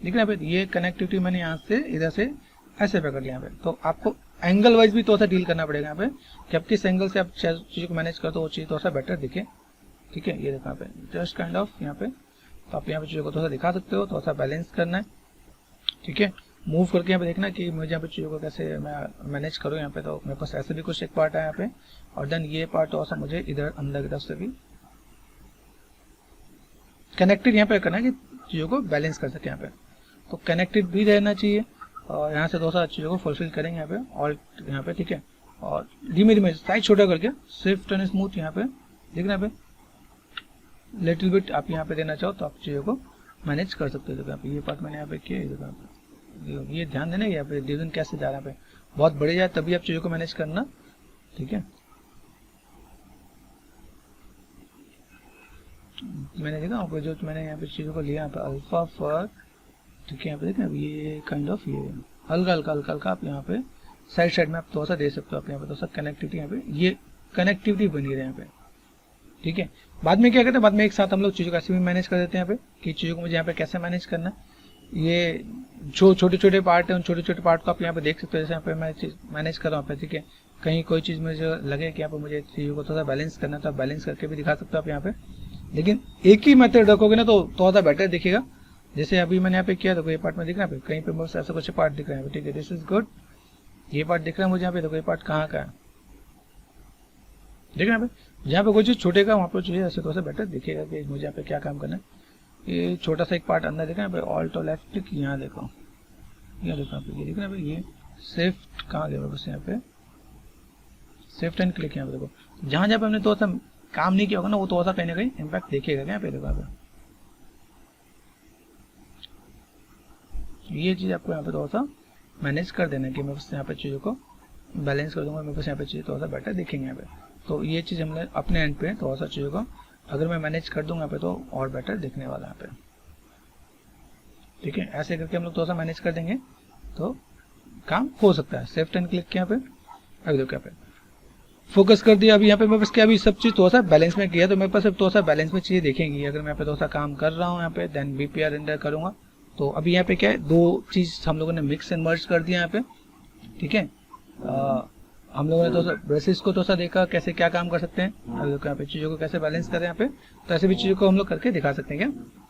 दिख रहा है, ये कनेक्टिविटी मैंने यहाँ से इधर से ऐसे पकड़ लिया यहाँ पे, तो आपको एंगल वाइज भी थोड़ा सा डील करना पड़ेगा यहाँ पे, कि आप किस एंगल से आप चीज़ों को मैनेज करते हो वो चीज़ थोड़ा सा बेटर दिखे, ठीक है। ये देखो यहाँ पे जस्ट काइंड ऑफ यहाँ पे, तो आप यहाँ पे चीज़ों को थोड़ा सा दिखा सकते हो, थोड़ा सा बैलेंस करना है, ठीक है। मूव करके यहाँ पे देखना कि मुझे यहाँ पे चीज़ों को कैसे मैं मैनेज करूँ यहाँ पे, तो मेरे पास ऐसे भी कुछ एक पार्ट है यहाँ पे, और देन ये पार्ट थोड़ा सा मुझे इधर अंदर की तरफ से भी कनेक्टेड यहाँ पे करना है कि चीज़ों को बैलेंस कर सके यहाँ पे, तो कनेक्टेड भी रहना चाहिए, और यहाँ से थोड़ा सा चीज़ों को फुलफिल करेंगे यहाँ पे ऑल यहाँ पे, ठीक है। और धीमे धीमे साइज छोटा करके स्विफ्ट एंड स्मूथ यहाँ पे देखना, यहाँ पे लिटिल बिट आप यहाँ पे देना चाहो तो आप चीज़ों को मैनेज कर सकते हो। यहाँ पे ये पार्ट मैंने यहाँ पे किया, ये ध्यान देना यहाँ पे डिवीजन कैसे जा रहा है, यहाँ पे बहुत बढ़ जाए तभी आप चीज़ों को मैनेज करना, ठीक है। मैंने देखा यहाँ पे जो मैंने यहाँ पे चीज़ों को लिया यहाँ पे अल्फा फर, ठीक है। यहाँ पे देखना ये काइंड ऑफ ये हल्का हल्का हल्का हल्का आप यहाँ पे साइड में आप थोड़ा सा दे सकते हो, आप यहाँ पे थोड़ा सा कनेक्टिविटी यहाँ पे ये कनेक्टिविटी बनी रहे यहाँ पे, ठीक है। बाद में क्या करते हैं, बाद में एक साथ हम लोग चीज़ों को ऐसे भी मैनेज कर देते हैं यहाँ पे, कि चीज़ों को मुझे यहाँ पे कैसे मैनेज करना है। ये जो छोटे छोटे पार्ट है उन छोटे छोटे पार्ट को आप यहाँ पे देख सकते हो, जैसे यहाँ पे मैं मैनेज कर रहा हूँ, ठीक है। कहीं कोई चीज़ मुझे लगे कि यहाँ पे मुझे चीज़ों को थोड़ा सा बैलेंस करना है तो आप बैलेंस करके भी दिखा सकते हो आप यहाँ पे, लेकिन एक ही मेथड रखोगे ना तो थोड़ा सा बेटर दिखेगा। जैसे अभी मैंने यहाँ पे किया, देखो ये पार्ट में दिख रहा है, कहीं पे बस ऐसा कुछ पार्ट दिख रहा है, ठीक है, दिस इज गुड। ये पार्ट दिख रहा है मुझे यहाँ पे, देखो ये पार्ट कहाँ का है, देख रहे हैं जहाँ पे कोई चीज़ छूटेगा वहाँ पर चाहिए ऐसे थोड़ा सा बेटर दिखेगा कि मुझे यहाँ पे क्या काम करना है। ये छोटा सा एक पार्ट अंदर दिख रहा है, ऑल्ट और लेफ्ट क्लिक यहाँ देखो, यहाँ देखो यहाँ पे ये दिख रहा है, ये शिफ्ट कहाँ गया बस यहाँ पे शिफ्ट एंड क्लिक, यहाँ पे देखो जहाँ जहाँ पे हमने थोड़ा सा काम नहीं किया होगा ना वो थोड़ा सा कहीं ना कहीं इम्पैक्ट दिखेगा यहाँ पे, देखो यहाँ पे ये चीज़ आपको यहाँ पे थोड़ा सा मैनेज कर देना है कि मैं बस यहाँ पे चीज़ों को बैलेंस कर दूंगा, मैं बस यहाँ पे चीज़ थोड़ा सा बेटर दिखेंगे यहाँ पे। तो ये चीज़ हमने अपने एंड पे थोड़ा सा चीज़ों को अगर मैं मैनेज कर दूंगा यहाँ पे तो और बेटर दिखने वाला है यहाँ पे, ठीक है। ऐसे करके हम लोग थोड़ा सा मैनेज कर देंगे तो काम हो सकता है। शिफ्ट एंड क्लिक यहाँ पे, अभी देखो यहाँ पे फोकस कर दिया। अभी यहाँ पे मैं बस क्या अभी सब चीज़ थोड़ा सा बैलेंस में किया तो मेरे पास अब थोड़ा सा बैलेंस में चीज़ें देखेंगी। अगर मैं यहाँ पे थोड़ा सा काम कर रहा हूँ यहाँ पे देन बीपीआर रेंडर करूँगा तो अभी यहाँ पे क्या है, दो चीज़ हम लोगों ने मिक्स एंड मर्ज कर दिया यहाँ पे, ठीक है। हम लोगों ने थोड़ा सा ब्रशेस को थोड़ा सा देखा कैसे क्या काम कर सकते हैं, अभी यहाँ पे चीज़ों को कैसे बैलेंस करें यहाँ पे, तो ऐसे भी चीज़ों को हम लोग करके दिखा सकते हैं क्या।